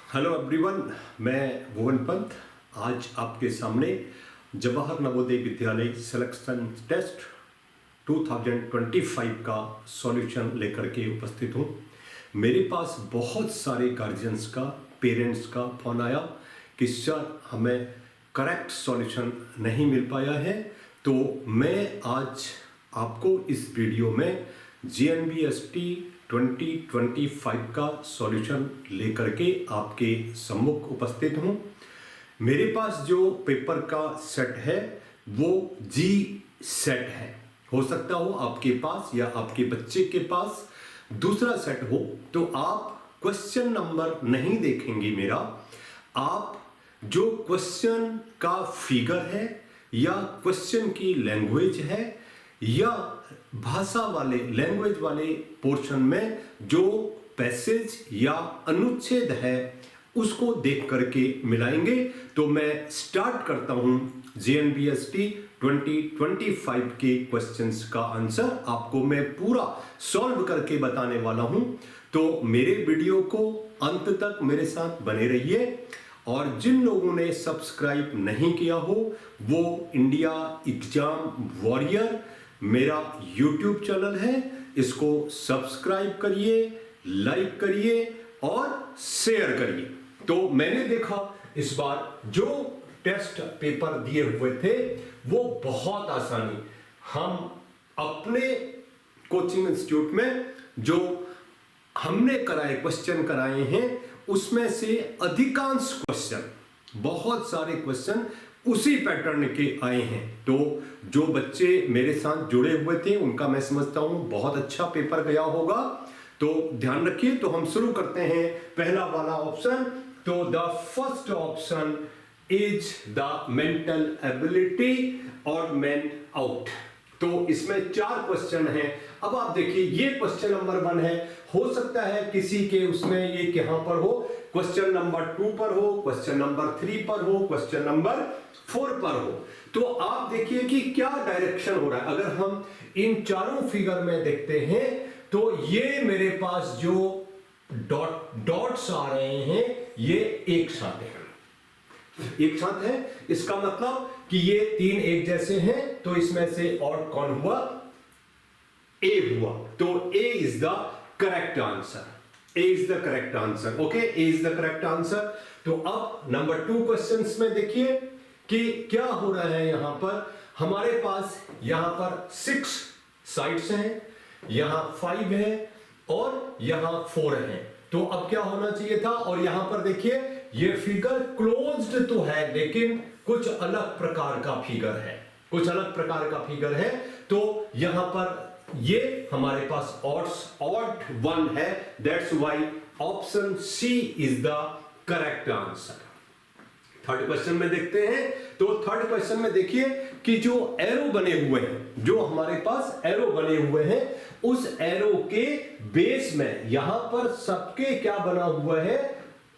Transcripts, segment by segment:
Hello everyone, मैं भुवन पंत आज आपके सामने जवाहर नवोदय विद्यालय सिलेक्शन टेस्ट 2025 का सॉल्यूशन लेकर के उपस्थित हूँ। मेरे पास बहुत सारे गार्जियंस का, पेरेंट्स का फ़ोन आया कि सर हमें करेक्ट सॉल्यूशन नहीं मिल पाया है, तो मैं आज आपको इस वीडियो में GNBST 2025 का सॉल्यूशन लेकर के आपके सम्मुख उपस्थित हूँ। मेरे पास जो पेपर का सेट है वो G सेट है। हो सकता हो आपके पास या आपके बच्चे के पास दूसरा सेट हो, तो आप क्वेश्चन नंबर नहीं देखेंगे मेरा, आप जो क्वेश्चन का फिगर है या क्वेश्चन की लैंग्वेज है या भाषा वाले लैंग्वेज वाले पोर्शन में जो पैसेज या अनुच्छेद है उसको देख करके मिलाएंगे। तो मैं स्टार्ट करता हूं GNBST 2025 के क्वेश्चंस का आंसर आपको मैं पूरा सॉल्व करके बताने वाला हूं, तो मेरे वीडियो को अंत तक मेरे साथ बने रहिए। और जिन लोगों ने सब्सक्राइब नहीं किया हो वो इंडिया एग्जाम वॉरियर मेरा YouTube चैनल है, इसको सब्सक्राइब करिए, लाइक करिए और शेयर करिए। तो मैंने देखा इस बार जो टेस्ट पेपर दिए हुए थे वो बहुत आसानी, हम अपने कोचिंग इंस्टीट्यूट में जो हमने कराए क्वेश्चन कराए हैं उसमें से अधिकांश क्वेश्चन, बहुत सारे क्वेश्चन उसी पैटर्न के आए हैं। तो जो बच्चे मेरे साथ जुड़े हुए थे उनका मैं समझता हूं बहुत अच्छा पेपर गया होगा, तो ध्यान रखिए। तो हम शुरू करते हैं पहला वाला ऑप्शन। तो the first option is the mental ability और मैन आउट। तो इसमें 4 क्वेश्चन हैं। अब आप देखिए ये क्वेश्चन नंबर 1 है, हो सकता है किसी के उसमें ये यहां पर हो, क्वेश्चन नंबर 2 पर हो, क्वेश्चन नंबर 3 पर हो, क्वेश्चन नंबर 4 पर हो। तो आप देखिए कि क्या डायरेक्शन हो रहा है। अगर हम इन चारों फिगर में देखते हैं तो ये मेरे पास जो डॉट्स आ रहे हैं ये एक साथ है, एक साथ है। इसका मतलब कि ये 3 एक जैसे हैं, तो इसमें से ऑड कौन हुआ? ए हुआ। तो A is the correct answer. A is the correct answer. Okay, A is the correct answer. तो अब नंबर 2 क्वेश्चंस में देखिए कि क्या हो रहा है। यहां पर हमारे पास यहां पर 6 साइड्स हैं, यहां 5 है और यहां 4 है। तो अब क्या होना चाहिए था? और यहां पर देखिए ये फिगर क्लोज्ड तो है लेकिन कुछ अलग प्रकार का फिगर है, कुछ अलग प्रकार का फिगर है। तो यहां पर ये हमारे पास ऑड 1 है, that's why option C is the correct answer. Third question में देखते हैं। तो थर्ड क्वेश्चन में देखिए कि जो एरो बने हुए हैं, जो हमारे पास एरो बने हुए हैं, उस एरो के बेस में यहां पर सबके क्या बना हुआ है?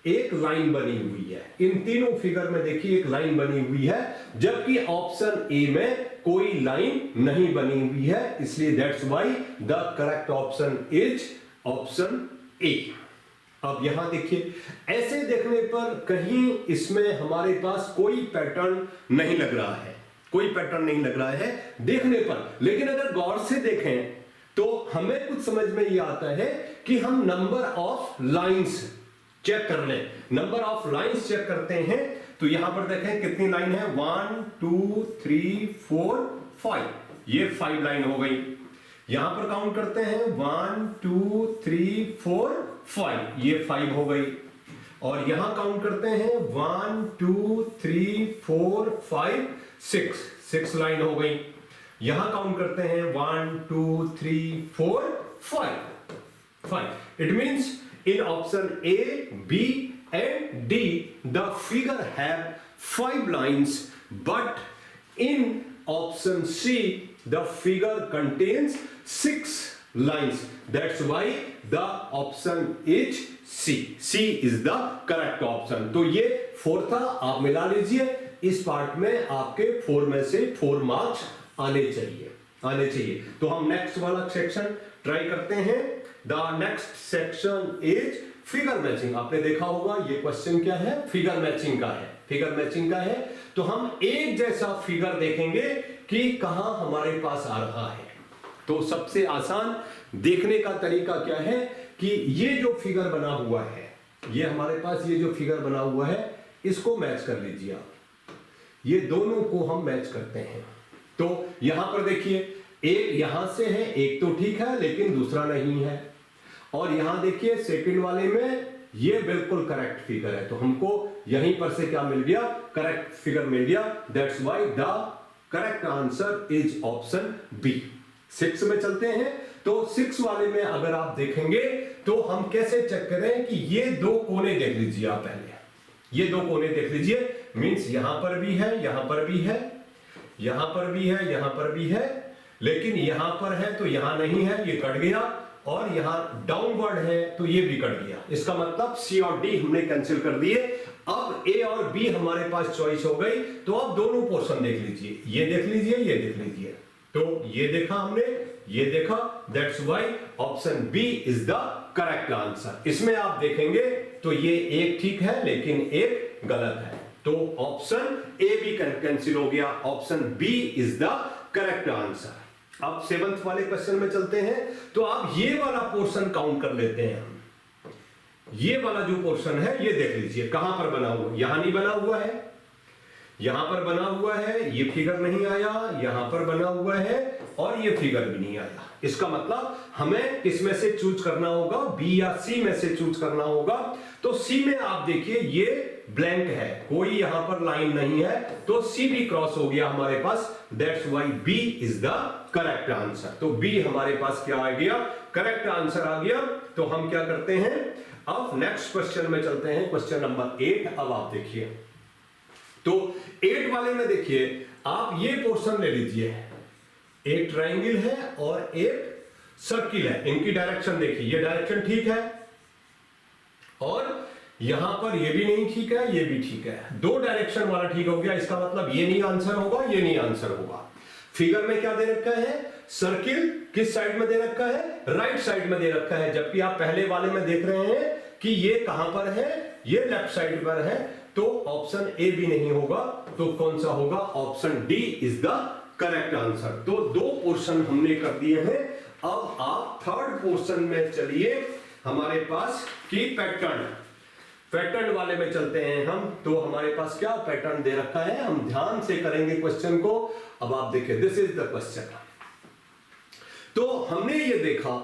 एक लाइन बनी हुई है। इन तीनों फिगर में देखिए एक लाइन बनी हुई है, जबकि ऑप्शन ए में कोई लाइन नहीं बनी हुई है, इसलिए that's why the correct option is option A. अब यहां देखिए, ऐसे देखने पर कहीं इसमें हमारे पास कोई पैटर्न नहीं लग रहा है, कोई पैटर्न नहीं लग रहा है देखने पर। लेकिन अगर गौर से देखें तो हमें कुछ समझ में यह आता है कि हम नंबर ऑफ लाइंस चेक कर लें। नंबर ऑफ लाइंस चेक करते हैं तो यहां पर देखें कितनी लाइन है? 1 2 3 4 5, ये 5 लाइन हो गई। यहां पर काउंट करते हैं 1 2 3 4 5, ये 5 हो गई। और यहां काउंट करते हैं 1 2 3 4 5 6 लाइन हो गई। यहां काउंट करते हैं 1 2 3 4 5। It means in option A, B and D the figure have 5 lines, but in option C the figure contains 6 lines. That's why the option is C. C is the correct option. तो ये 4 था, आप मिला लीजिए। इस part में आपके 4 में से 4 मार्क्स आने चाहिए। तो हम नेक्स्ट वाला सेक्शन ट्राई करते हैं। The next section is figure matching आपने देखा होगा, ये क्वेश्चन क्या है, फिगर मैचिंग का है। फिगर मैचिंग का है तो हम एक जैसा फिगर देखेंगे कि कहां हमारे पास आ रहा है। तो सबसे आसान देखने का तरीका क्या है कि ये जो फिगर बना हुआ है, ये हमारे पास ये जो फिगर बना हुआ है, इसको मैच कर लीजिए आप। ये दोनों को हम मैच करते हैं। तो यहां पर देखिए, एक यहां से है, एक तो ठीक है लेकिन दूसरा नहीं है। और यहां देखिए सेकंड वाले में ये बिल्कुल करेक्ट फिगर है, तो हमको यहीं पर से क्या मिल गया, करेक्ट फिगर मिल गया। That's why the correct answer is option B. 6 में चलते हैं। तो 6 वाले में अगर आप देखेंगे तो हम कैसे चेक करें कि ये दो कोने देख लीजिए आप पहले, ये दो कोने देख लीजिए। मींस यहां पर भी है, यहां पर भी है, यहां पर भी है, यहां पर भी है, लेकिन यहां पर है तो यहां नहीं है, ये कट गया। और यहां डाउनवर्ड है तो ये भी कट गया। इसका मतलब सी और डी हमने कैंसिल कर दिए। अब ए और बी हमारे पास चॉइस हो गई। तो अब दोनों पोर्शन देख लीजिए, ये देख लीजिए, ये देख लीजिए। तो ये देखा हमने, ये देखा, that's why option B is the correct answer. इसमें आप देखेंगे तो ये एक ठीक है लेकिन एक गलत है, तो ऑप्शन ए भी कैंसिल हो गया। Option B is the correct answer. अब 7th वाले क्वेश्चन में चलते हैं। तो आप ये वाला पोर्शन काउंट कर लेते हैं हम। ये वाला जो पोर्शन है ये देख लीजिए कहां पर बना हुआ, यहां नहीं बना हुआ है, यहां पर बना हुआ है, ये फिगर नहीं आया, यहां पर बना हुआ है और ये फिगर भी नहीं आया। इसका मतलब हमें किसमें से चूज करना होगा, बी या सी में से चूज करना होगा। तो सी में आप देखिए ये ब्लैंक है, कोई यहां पर लाइन नहीं है, तो सी भी क्रॉस हो गया हमारे पास। That's why B is the correct answer. तो बी हमारे पास क्या आ गया, करेक्ट आंसर आ गया। तो हम क्या करते हैं, अब नेक्स्ट क्वेश्चन में चलते हैं, क्वेश्चन नंबर 8। अब आप देखिए तो 8 वाले में देखिए आप ये पोर्शन ले लीजिए, एक ट्रायंगल है और एक सर्किल है, इनकी डायरेक्शन देखिए, ये डायरेक्शन ठीक है और यहां पर ये भी नहीं ठीक है, ये भी ठीक है, दो डायरेक्शन वाला ठीक हो गया। इसका मतलब ये नहीं आंसर होगा, ये नहीं आंसर होगा। फिगर में क्या दे रखा है, सर्किल किस साइड में दे रखा है, राइट साइड में दे रखा है, जबकि आप पहले वाले में देख रहे हैं कि ये कहां पर है, ये लेफ्ट साइड पर है। तो ऑप्शन ए भी नहीं होगा, तो कौन सा होगा, option D is the correct answer. तो दो पोर्शन हमने कर दिए हैं। अब आप थर्ड पोर्शन में चलिए, हमारे पास की पैटर्न वाले में चलते हैं हम। तो हमारे पास क्या पैटर्न दे रखा है, हम ध्यान से करेंगे क्वेश्चन को। अब आप देखिए, दिस इज द क्वेश्चन। तो हमने ये देखा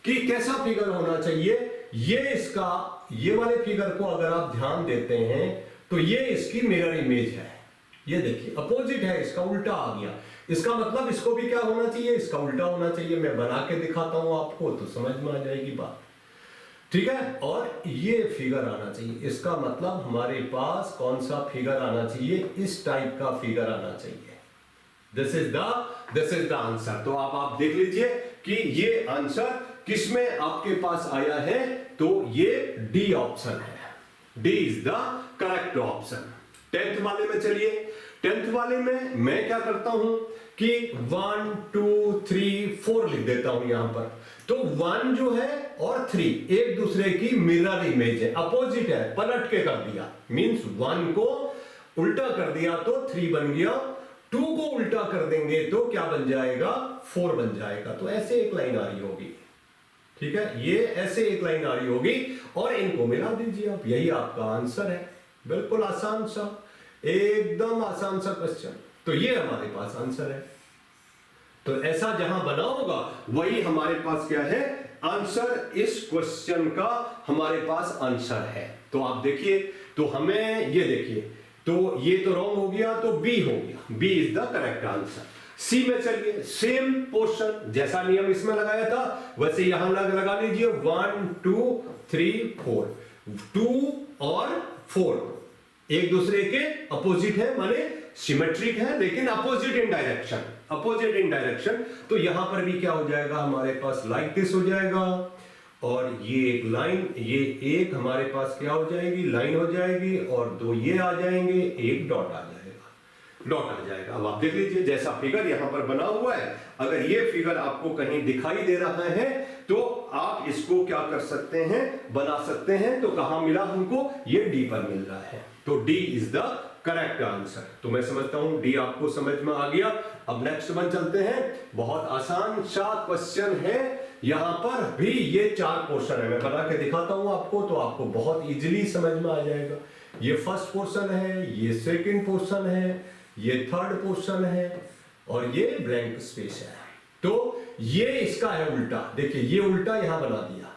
कि कैसा फिगर होना चाहिए। ये इसका, ये वाले फिगर को अगर आप ध्यान देते हैं तो ये इसकी मिरर इमेज है। ये देखिए अपोजिट है, इसका उल्टा आ गया। इसका मतलब इसको भी क्या होना चाहिए, इसका उल्टा होना चाहिए। मैं बना के दिखाता हूं आपको तो समझ में आ जाएगी बात, ठीक है। और ये फिगर आना चाहिए, इसका मतलब हमारे पास कौन सा फिगर आना चाहिए, इस टाइप का फिगर आना चाहिए। This is the answer. तो आप देख लीजिए कि ये आंसर किसमें आपके पास आया है, तो ये डी ऑप्शन है। D is the correct option. 10th वाले में चलिए। 10th वाले में मैं क्या करता हूं कि 1 2 3 4 लिख देता हूं यहां पर। तो 1 जो है और 3 एक दूसरे की मिरर इमेज है, अपोजिट है, पलट के कर दिया। मींस 1 को उल्टा कर दिया तो 3 बन गया, 2 को उल्टा कर देंगे तो क्या बन जाएगा, 4 बन जाएगा। तो ऐसे एक लाइन आ रही होगी, ठीक है, ये ऐसे एक लाइन आ रही होगी और इनको मिला दीजिए आप, यही आपका आंसर है। बिल्कुल आसान सा, एकदम आसान सा क्वेश्चन। तो ये हमारे पास आंसर है। तो ऐसा जहां बना होगा वही हमारे पास क्या है, आंसर। इस क्वेश्चन का हमारे पास आंसर है। तो आप देखिए, तो हमें ये देखिए, तो ये तो रॉन्ग हो गया, तो बी हो गया, B is the correct answer. C में चलिए, सेम पोर्शन, जैसा नियम इसमें लगाया था वैसे यहां लगा लीजिए। 1 2 3 4, 2 और 4 एक दूसरे के अपोजिट है, माने सिमेट्रिक है लेकिन opposite in direction, opposite in direction. तो यहां पर भी क्या हो जाएगा हमारे पास, लाइक दिस हो जाएगा। और ये एक लाइन, ये एक हमारे पास क्या हो जाएगी, लाइन हो जाएगी, और 2 ये आ जाएंगे, एक डॉट आ जाएगा। डॉट आ जाएगा। अब आप देख लीजिए जैसा फिगर यहाँ पर बना हुआ है, अगर ये फिगर आपको कहीं दिखाई दे रहा है तो आप इसको क्या कर सकते हैं, बना सकते हैं। तो कहां मिला हमको, ये डी पर मिल रहा है, तो D is the correct answer. तो मैं समझता हूं डी आपको समझ में आ गया। अब नेक्स्ट वन चलते हैं, बहुत आसान सा क्वेश्चन है, यहां पर भी ये 4 पोर्शन है, मैं बना के दिखाता हूं आपको, तो आपको बहुत इजीली समझ में आ जाएगा। ये फर्स्ट पोर्शन है, ये सेकंड पोर्शन है, ये थर्ड पोर्शन है और ये ब्लैंक स्पेस है। तो ये इसका है उल्टा, देखिए ये उल्टा यहां बना दिया,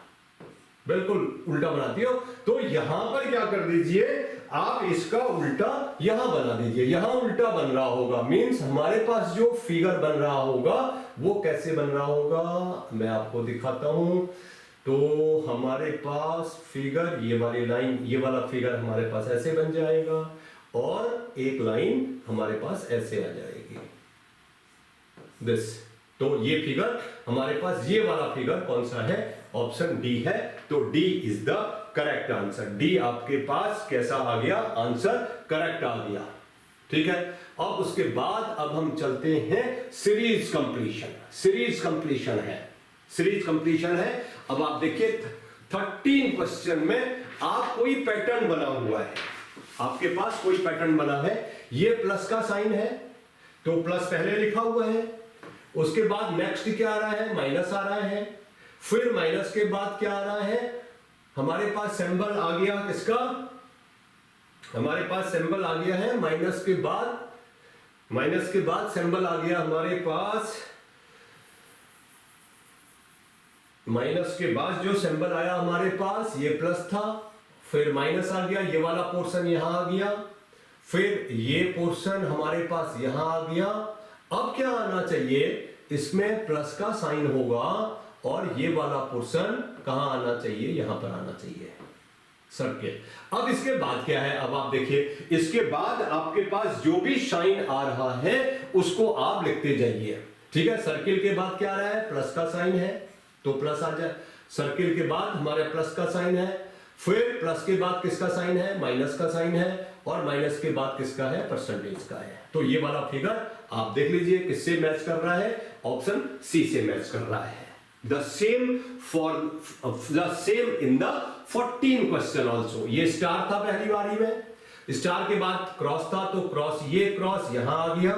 बिल्कुल उल्टा बना दिया। तो यहां पर क्या कर दीजिए, आप इसका उल्टा यहां बना दीजिए, यहां उल्टा बन रहा होगा, मींस हमारे पास जो फिगर बन रहा होगा वो कैसे बन रहा होगा, मैं आपको दिखाता हूं। तो हमारे पास फिगर, ये वाली लाइन, ये वाला फिगर हमारे पास ऐसे बन जाएगा और एक लाइन हमारे पास ऐसे आ जाएगी, दिस। तो ये फिगर हमारे पास, ये वाला फिगर कौन सा है, ऑप्शन डी है। तो D is the correct answer. D आपके पास कैसा आ गया, आंसर करेक्ट आ गया, ठीक है। अब उसके बाद अब हम चलते हैं सीरीज कंप्लीशन। सीरीज कंप्लीशन है, सीरीज कंप्लीशन है। अब आप देखिए 13 क्वेश्चन में आप कोई पैटर्न बना हुआ है, आपके पास कोई पैटर्न बना है, ये प्लस का साइन है तो प्लस पहले लिखा हुआ है, उसके बाद नेक्स्ट क्या आ रहा है, माइनस आ रहा है, फिर माइनस के बाद क्या आ रहा है, हमारे पास सिंबल आ गया किसका, हमारे पास सिंबल आ गया है माइनस के बाद, माइनस के बाद सिंबल आ गया हमारे पास, माइनस के बाद जो सिंबल आया हमारे पास ये प्लस था, फिर माइनस आ गया, ये वाला पोर्शन यहां आ गया, फिर ये पोर्शन हमारे पास यहां आ गया। अब क्या आना चाहिए, इसमें प्लस का साइन होगा और ये वाला पोर्शन कहां आना चाहिए, यहां पर आना चाहिए, सर्किल। अब इसके बाद क्या है, अब आप देखिए इसके बाद आपके पास जो भी साइन आ रहा है उसको आप लिखते जाइए, ठीक है। सर्किल के बाद क्या आ रहा है, प्लस का साइन है तो प्लस आ जाए, सर्किल के बाद हमारे प्लस का साइन है, फिर प्लस के बाद किसका साइन है, माइनस का साइन है, और माइनस के बाद किसका है, परसेंटेज का है। तो ये वाला फिगर आप देख लीजिए किससे मैच कर रहा है, ऑप्शन सी से मैच कर रहा है। The same for the same in the 14 question also. ये स्टार था पहली बारी में, स्टार के बाद क्रॉस था तो क्रॉस, ये क्रॉस यहां आ गया।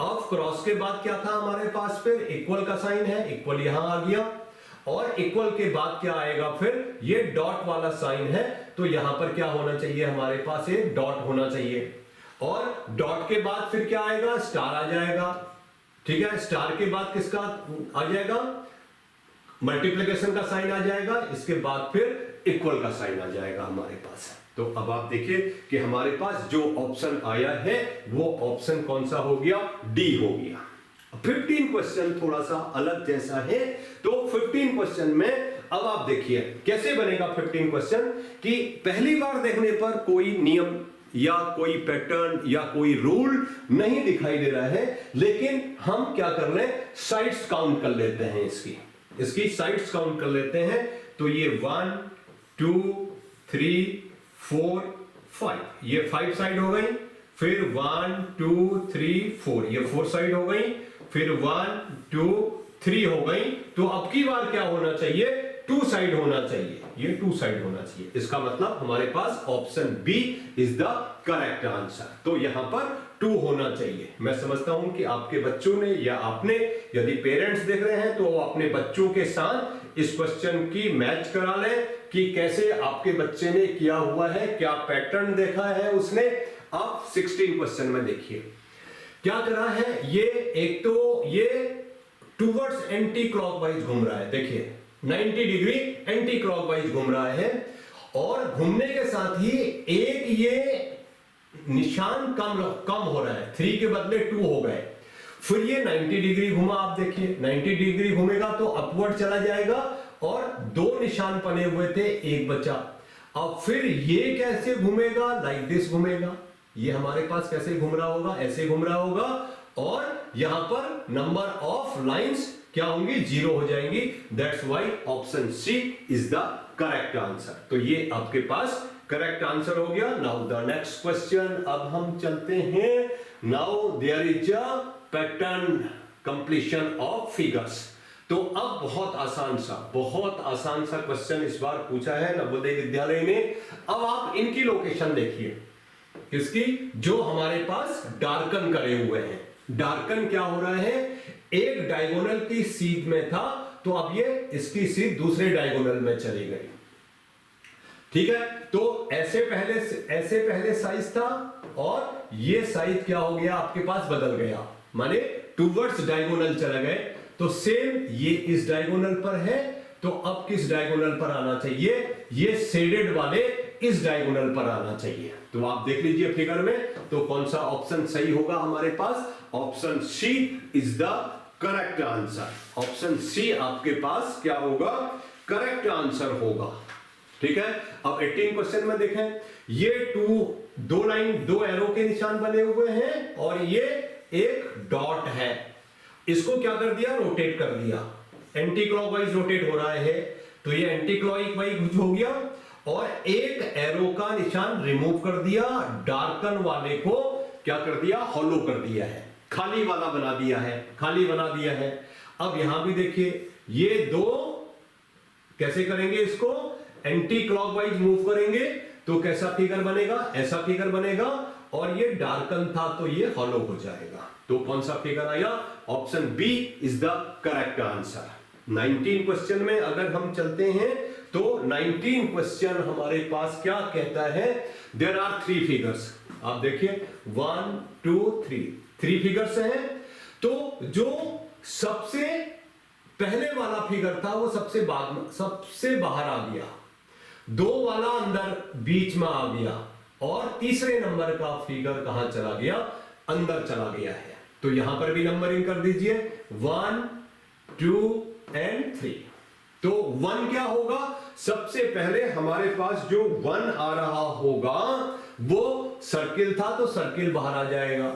अब क्रॉस के बाद क्या था हमारे पास, फिर इक्वल का साइन है, इक्वल यहां आ गया, और इक्वल के बाद क्या आएगा, फिर ये डॉट वाला साइन है तो यहां पर क्या होना चाहिए, हमारे पास एक डॉट होना चाहिए, और डॉट के बाद फिर क्या आएगा, स्टार आ जाएगा, ठीक है। स्टार के बाद किसका आ जाएगा, मल्टीप्लिकेशन का साइन आ जाएगा, इसके बाद फिर इक्वल का साइन आ जाएगा हमारे पास। तो अब आप देखिए कि हमारे पास जो ऑप्शन आया है वो ऑप्शन कौन सा हो गया, डी हो गया। 15 क्वेश्चन थोड़ा सा अलग जैसा है, तो 15 क्वेश्चन में अब आप देखिए कैसे बनेगा 15 क्वेश्चन, कि पहली बार देखने पर कोई नियम या कोई पैटर्न या कोई रूल नहीं दिखाई दे रहा है, लेकिन हम क्या कर रहे हैं, साइड्स काउंट कर लेते हैं, इसकी साइड्स काउंट कर लेते हैं। तो ये 1 2 3 4 5, ये 5 साइड हो गई, फिर 1 2 3 4, ये 4 साइड हो गई, फिर 1 2 3 हो गई। तो अब की बार क्या होना चाहिए, 2 साइड होना चाहिए, ये 2 साइड होना चाहिए। इसका मतलब हमारे पास option B is the correct answer. तो यहां पर 2 होना चाहिए। मैं समझता हूं कि आपके बच्चों ने या आपने, यदि पेरेंट्स देख रहे हैं तो वो अपने बच्चों के साथ इस क्वेश्चन की मैच करा लें कि कैसे आपके बच्चे ने किया हुआ है, क्या पैटर्न देखा है उसने। अब 16 क्वेश्चन में देखिए क्या करा है, ये एक तो ये टूवर्ड्स एंटी क्लॉकवाइज घूम रहा है, देखिए 90 डिग्री एंटी क्लॉकवाइज घूम रहा है, और घूमने के साथ ही एक ये निशान कम हो रहा है, 3 के बदले 2 हो गए। फिर ये 90 डिग्री घुमा, आप देखिए 90 डिग्री घूमेगा तो अपवर्ड चला जाएगा, और 2 निशान बने हुए थे, एक बचा। अब फिर ये कैसे घूमेगा, लाइक दिस घूमेगा, ये हमारे पास कैसे घूम रहा होगा, ऐसे घूम रहा होगा, और यहां पर नंबर ऑफ लाइंस क्या होंगी, 0 हो जाएंगी। That's why option C is the correct answer. तो ये आपके पास करेक्ट आंसर हो गया। नाउ द नेक्स्ट क्वेश्चन, अब हम चलते हैं now there is a pattern completion of figures. तो अब बहुत आसान सा क्वेश्चन इस बार पूछा है नवोदय विद्यालय ने। अब आप इनकी लोकेशन देखिए, किसकी, जो हमारे पास डार्कन करे हुए हैं। डार्कन क्या हो रहा है, एक डायगोनल की सीध में था, तो अब ये इसकी सीध दूसरे डायगोनल में चली गई। ठीक है, तो ऐसे पहले साइज था और ये साइज क्या हो गया, आपके पास बदल गया, माने टूवर्ड्स डायगोनल चले गए। तो सेम ये इस डायगोनल पर है, तो अब किस डायगोनल पर आना चाहिए, ये शेडेड वाले इस डायगोनल पर आना चाहिए। तो आप देख लीजिए फिगर में, तो कौन सा ऑप्शन सही होगा हमारे पास, option C is the correct answer. Option C आपके पास क्या होगा, करेक्ट आंसर होगा। ठीक है, अब 18 क्वेश्चन में देखें, ये दो लाइन, दो एरो के निशान बने हुए हैं और ये एक डॉट है। इसको क्या कर दिया, रोटेट कर दिया, एंटी क्लॉकवाइज रोटेट हो रहा है, तो ये एंटी क्लॉकवाइज हो गया। और एक एरो का निशान रिमूव कर दिया, डार्कन वाले को क्या कर दिया, हॉलो कर दिया है, खाली वाला बना दिया है, खाली बना दिया है। अब यहां भी देखिए, ये दो कैसे करेंगे, इसको एंटी क्लॉकवाइज मूव करेंगे तो कैसा फिगर बनेगा, ऐसा फिगर बनेगा। और ये डार्कन था तो ये हॉलो हो जाएगा। तो कौन सा फिगर आया, option B is the correct answer. 19 question में अगर हम चलते हैं तो 19 क्वेश्चन हमारे पास क्या कहता है, देयर आर 3 फिगर्स। आप देखिए 1 2 3 फिगर्स हैं। तो जो सबसे पहले वाला फिगर था वो सबसे बाहर आ गया, 2 वाला अंदर बीच में आ गया, और तीसरे नंबर का फिगर कहां चला गया, अंदर चला गया है। तो यहां पर भी नंबरिंग कर दीजिए, 1 2 एंड 3। तो 1 क्या होगा, सबसे पहले हमारे पास जो 1 आ रहा होगा वो सर्किल था, तो सर्किल बाहर आ जाएगा,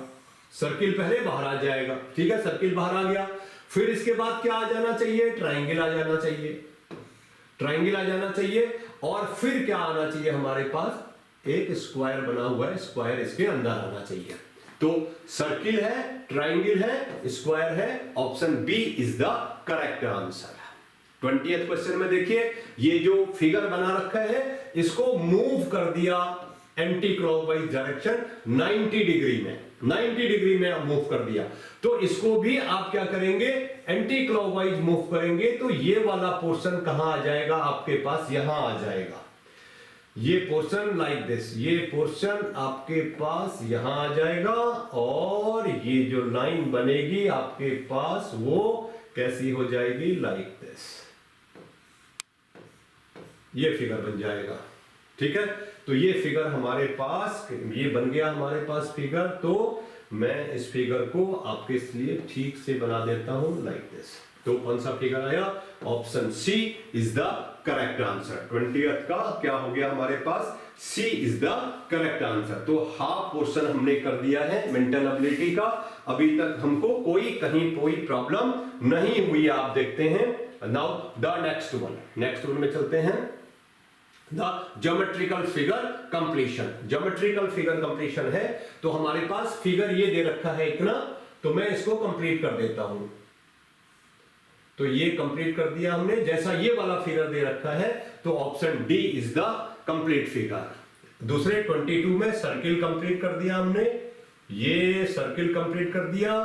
सर्किल पहले बाहर आ जाएगा। ठीक है, सर्किल बाहर आ गया। फिर इसके बाद क्या आ जाना चाहिए, ट्राइंगल आ जाना चाहिए, ट्राइंगल आ जाना चाहिए। और फिर क्या आना चाहिए, हमारे पास एक स्क्वायर बना हुआ है, स्क्वायर इसके अंदर आना चाहिए। तो सर्किल है, ट्राइंगल है, स्क्वायर है, option B is the correct answer. 20th question में देखिए, ये जो फिगर बना रखा है इसको मूव कर दिया एंटी क्लॉकवाइज डायरेक्शन 90 डिग्री में, 90 डिग्री में मूव कर दिया। तो इसको भी आप क्या करेंगे, एंटी क्लॉकवाइज मूव करेंगे, तो ये वाला पोर्शन कहां आ जाएगा, आपके पास यहां आ जाएगा। ये पोर्शन लाइक दिस, ये पोर्शन आपके पास यहां आ जाएगा, और ये जो लाइन बनेगी आपके पास वो कैसी हो जाएगी, लाइक दिस, ये फिगर बन जाएगा। ठीक है, तो ये फिगर हमारे पास, ये बन गया हमारे पास फिगर। तो मैं इस फिगर को आपके लिए ठीक से बना देता हूं, लाइक दिस। तो कौन सा फिगर आया, option C is the correct answer. 20th का क्या हो गया हमारे पास, C is the correct answer. तो हाफ पोर्शन हमने कर दिया है मेंटल एबिलिटी का। अभी तक हमको कहीं कोई प्रॉब्लम नहीं हुई, आप देखते हैं। नाउ द नेक्स्ट वन में चलते हैं, the geometrical figure completion. Geometrical figure completion है, तो हमारे पास फिगर ये दे रखा है इतना, तो मैं इसको कंप्लीट कर देता हूं। तो ये कंप्लीट कर दिया हमने, जैसा ये वाला फिगर दे रखा है, तो option D is the complete figure. दूसरे 22 में सर्किल कंप्लीट कर दिया हमने, ये सर्किल कंप्लीट कर दिया,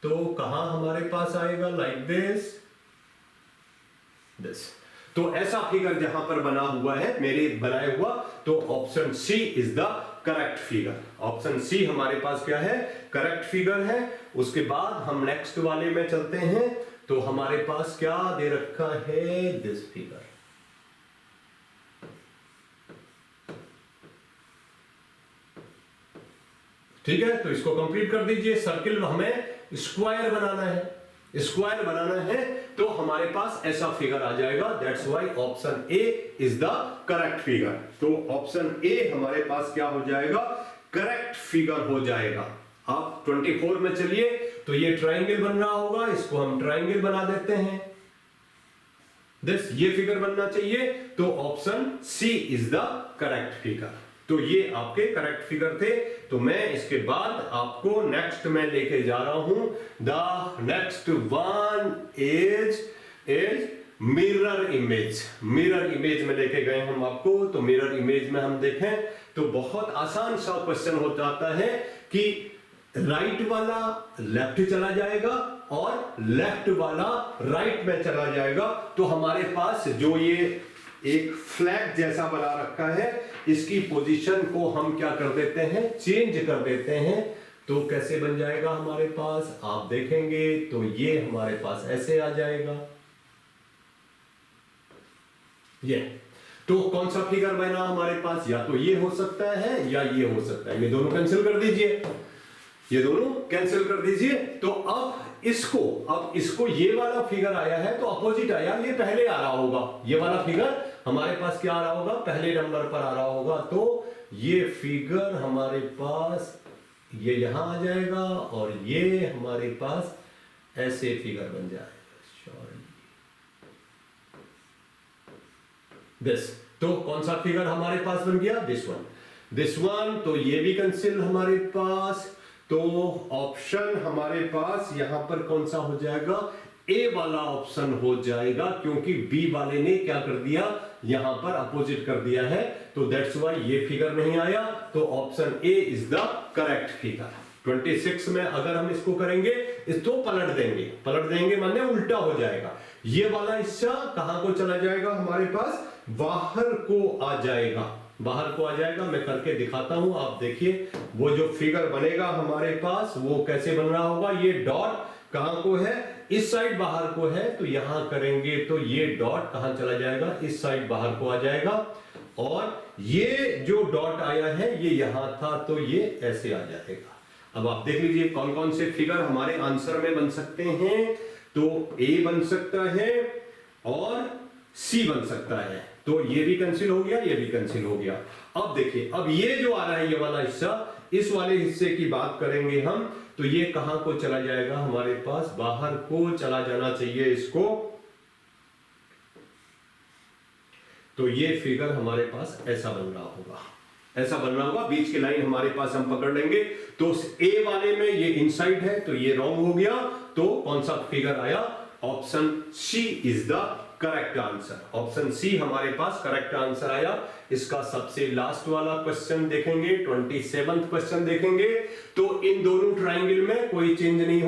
तो कहां हमारे पास आएगा, लाइक दिस। तो ऐसा फिगर जहां पर बना हुआ है, मेरे बनाए हुआ, तो option C is the correct figure. Option C हमारे पास क्या है, करेक्ट फिगर है। उसके बाद हम नेक्स्ट वाले में चलते हैं, तो हमारे पास क्या दे रखा है, दिस फिगर। ठीक है, तो इसको कंप्लीट कर दीजिए। सर्किल हमें स्क्वायर बनाना है, स्क्वायर बनाना है, तो हमारे पास ऐसा फिगर आ जाएगा। That's why option A is the correct figure. तो ऑप्शन ए हमारे पास क्या हो जाएगा, करेक्ट फिगर हो जाएगा। आप 24 में चलिए, तो ये ट्राइंगल बन रहा होगा, इसको हम ट्राइंगल बना देते हैं। दिस ये फिगर बनना चाहिए, तो option C is the correct figure. तो ये आपके करेक्ट फिगर थे। तो मैं इसके बाद आपको नेक्स्ट में लेके जा रहा हूं। The next one is mirror image. Mirror image में लेके गए हम आपको। तो मिरर इमेज में हम देखें तो बहुत आसान सा क्वेश्चन हो जाता है कि राइट वाला लेफ्ट चला जाएगा और लेफ्ट वाला राइट में चला जाएगा। तो हमारे पास जो ये एक फ्लैग जैसा बना रखा है, इसकी पोजीशन को हम क्या कर देते हैं, चेंज कर देते हैं। तो कैसे बन जाएगा हमारे पास, आप देखेंगे तो ये हमारे पास ऐसे आ जाएगा। ये तो कौन सा फिगर बना हमारे पास, या तो ये हो सकता है या ये हो सकता है। ये दोनों कैंसिल कर दीजिए, ये दोनों कैंसिल कर दीजिए। तो अब इसको ये वाला फिगर आया है तो अपोजिट आया, ये पहले आ रहा होगा। ये वाला फिगर हमारे पास क्या आ रहा होगा, पहले नंबर पर आ रहा होगा। तो ये फिगर हमारे पास ये यहां आ जाएगा और ये हमारे पास ऐसे फिगर बन जाएगा। दिस, तो कौन सा फिगर हमारे पास बन गया, दिस वन। तो ये भी कैंसिल हमारे पास। तो ऑप्शन हमारे पास यहां पर कौन सा हो जाएगा, ए वाला ऑप्शन हो जाएगा, क्योंकि बी वाले ने क्या कर दिया, यहां पर अपोजिट कर दिया है। तो दैट्स व्हाई ये फिगर नहीं आया। तो option A is the correct figure. 26 में अगर हम इसको करेंगे, इसको पलट देंगे माने उल्टा हो जाएगा। ये वाला हिस्सा कहां को चला जाएगा, हमारे पास बाहर को आ जाएगा। मैं करके दिखाता हूं, आप देखिए। वो जो फिगर बनेगा हमारे पास वो कैसे बन रहा होगा, ये डॉट कहां को है, इस साइड बाहर को है। तो यहां करेंगे तो ये डॉट कहां चला जाएगा, इस साइड बाहर को आ जाएगा। और ये जो डॉट आया है ये यहां था, तो ये ऐसे आ जाएगा। अब आप देख लीजिए कौन कौन से फिगर हमारे आंसर में बन सकते हैं। तो ए बन सकता है और सी बन सकता है। तो ये भी कैंसिल हो गया, ये भी कैंसिल हो गया। अब देखिए, अब ये जो आ रहा है ये वाला हिस्सा, इस वाले हिस्से की बात करेंगे हम। तो ये कहां को चला जाएगा, हमारे पास बाहर को चला जाना चाहिए इसको। तो ये फिगर हमारे पास ऐसा बन रहा होगा, बीच की लाइन हमारे पास हम पकड़ लेंगे। तो ए वाले में ये इनसाइड है, तो ये रॉन्ग हो गया। तो कौन सा फिगर आया, option C is the correct answer. Option C हमारे पास करेक्ट आंसर आया। इसका सबसे लास्ट वाला क्वेश्चन देखेंगे, 27वां क्वेश्चन देखेंगे। तो इन दोनों ट्राइंगल में कोई चेंज नहीं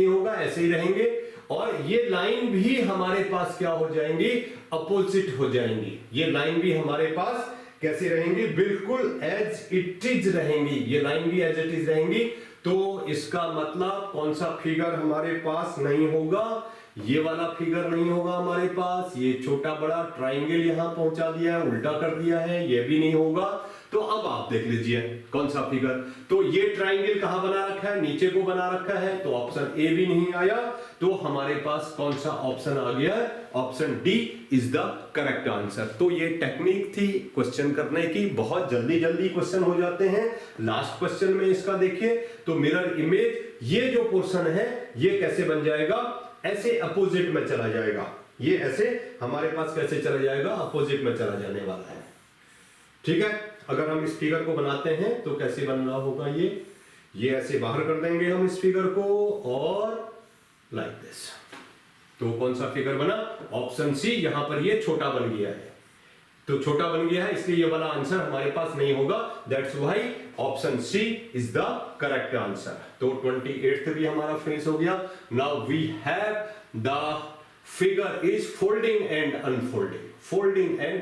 होगा, ऐसे ही रहेंगे। और ये लाइन भी हमारे पास क्या हो जाएंगी, अपोजिट हो जाएंगी। ये लाइन भी हमारे पास कैसे रहेंगी, बिल्कुल एज इट इज रहेंगी। ये लाइन भी एज इट इज रहेंगी। तो इसका मतलब कौन सा फिगर हमारे पास नहीं होगा, ये वाला फिगर नहीं होगा हमारे पास। ये छोटा बड़ा ट्राइंगल यहां पहुंचा दिया है, उल्टा कर दिया है, ये भी नहीं होगा। तो अब आप देख लीजिए कौन सा फिगर। तो ये ट्राइंगल कहां बना रखा है, नीचे को बना रखा है। तो ऑप्शन ए भी नहीं आया। तो हमारे पास कौन सा ऑप्शन आ गया, option D is the correct answer. तो ये टेक्निक थी क्वेश्चन करने की, बहुत जल्दी क्वेश्चन हो जाते हैं। लास्ट क्वेश्चन में इसका देखिए, तो मिरर इमेज, ये जो पोर्शन है ये कैसे बन जाएगा, ऐसे अपोजिट में चला जाएगा। ये ऐसे हमारे पास कैसे चला जाएगा, अपोजिट में चला जाने वाला है। ठीक है, अगर हम इस फिगर को बनाते हैं तो कैसे बन रहा होगा, ये ऐसे बाहर कर देंगे हम इस फिगर को, और लाइक दिस। तो कौन सा फिगर बना, ऑप्शन सी। यहां पर ये छोटा बन गया है, तो छोटा बन गया है, इसलिए ये वाला आंसर हमारे पास नहीं होगा। That's why option C is the correct answer. तो 28th भी हमारा फिनिश हो गया। Now we have the figure is folding and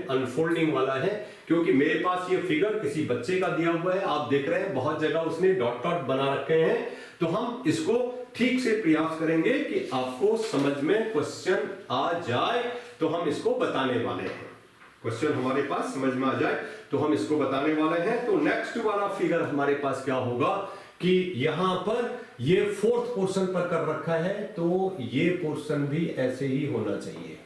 unfolding वाला है, क्योंकि मेरे पास ये फिगर किसी बच्चे का दिया हुआ है। आप देख रहे हैं बहुत जगह उसने डॉट डॉट बना रखे हैं। तो हम इसको ठीक से प्रयास करेंगे कि आपको समझ में क्वेश्चन आ जाए, तो हम इसको बताने वाले हैं। क्वेश्चन हमारे पास समझ में आ जाए तो हम इसको बताने वाले हैं। तो नेक्स्ट वाला फिगर हमारे पास क्या होगा कि यहां पर ये फोर्थ पोर्शन पर कर रखा है, तो ये पोर्शन भी ऐसे ही होना चाहिए।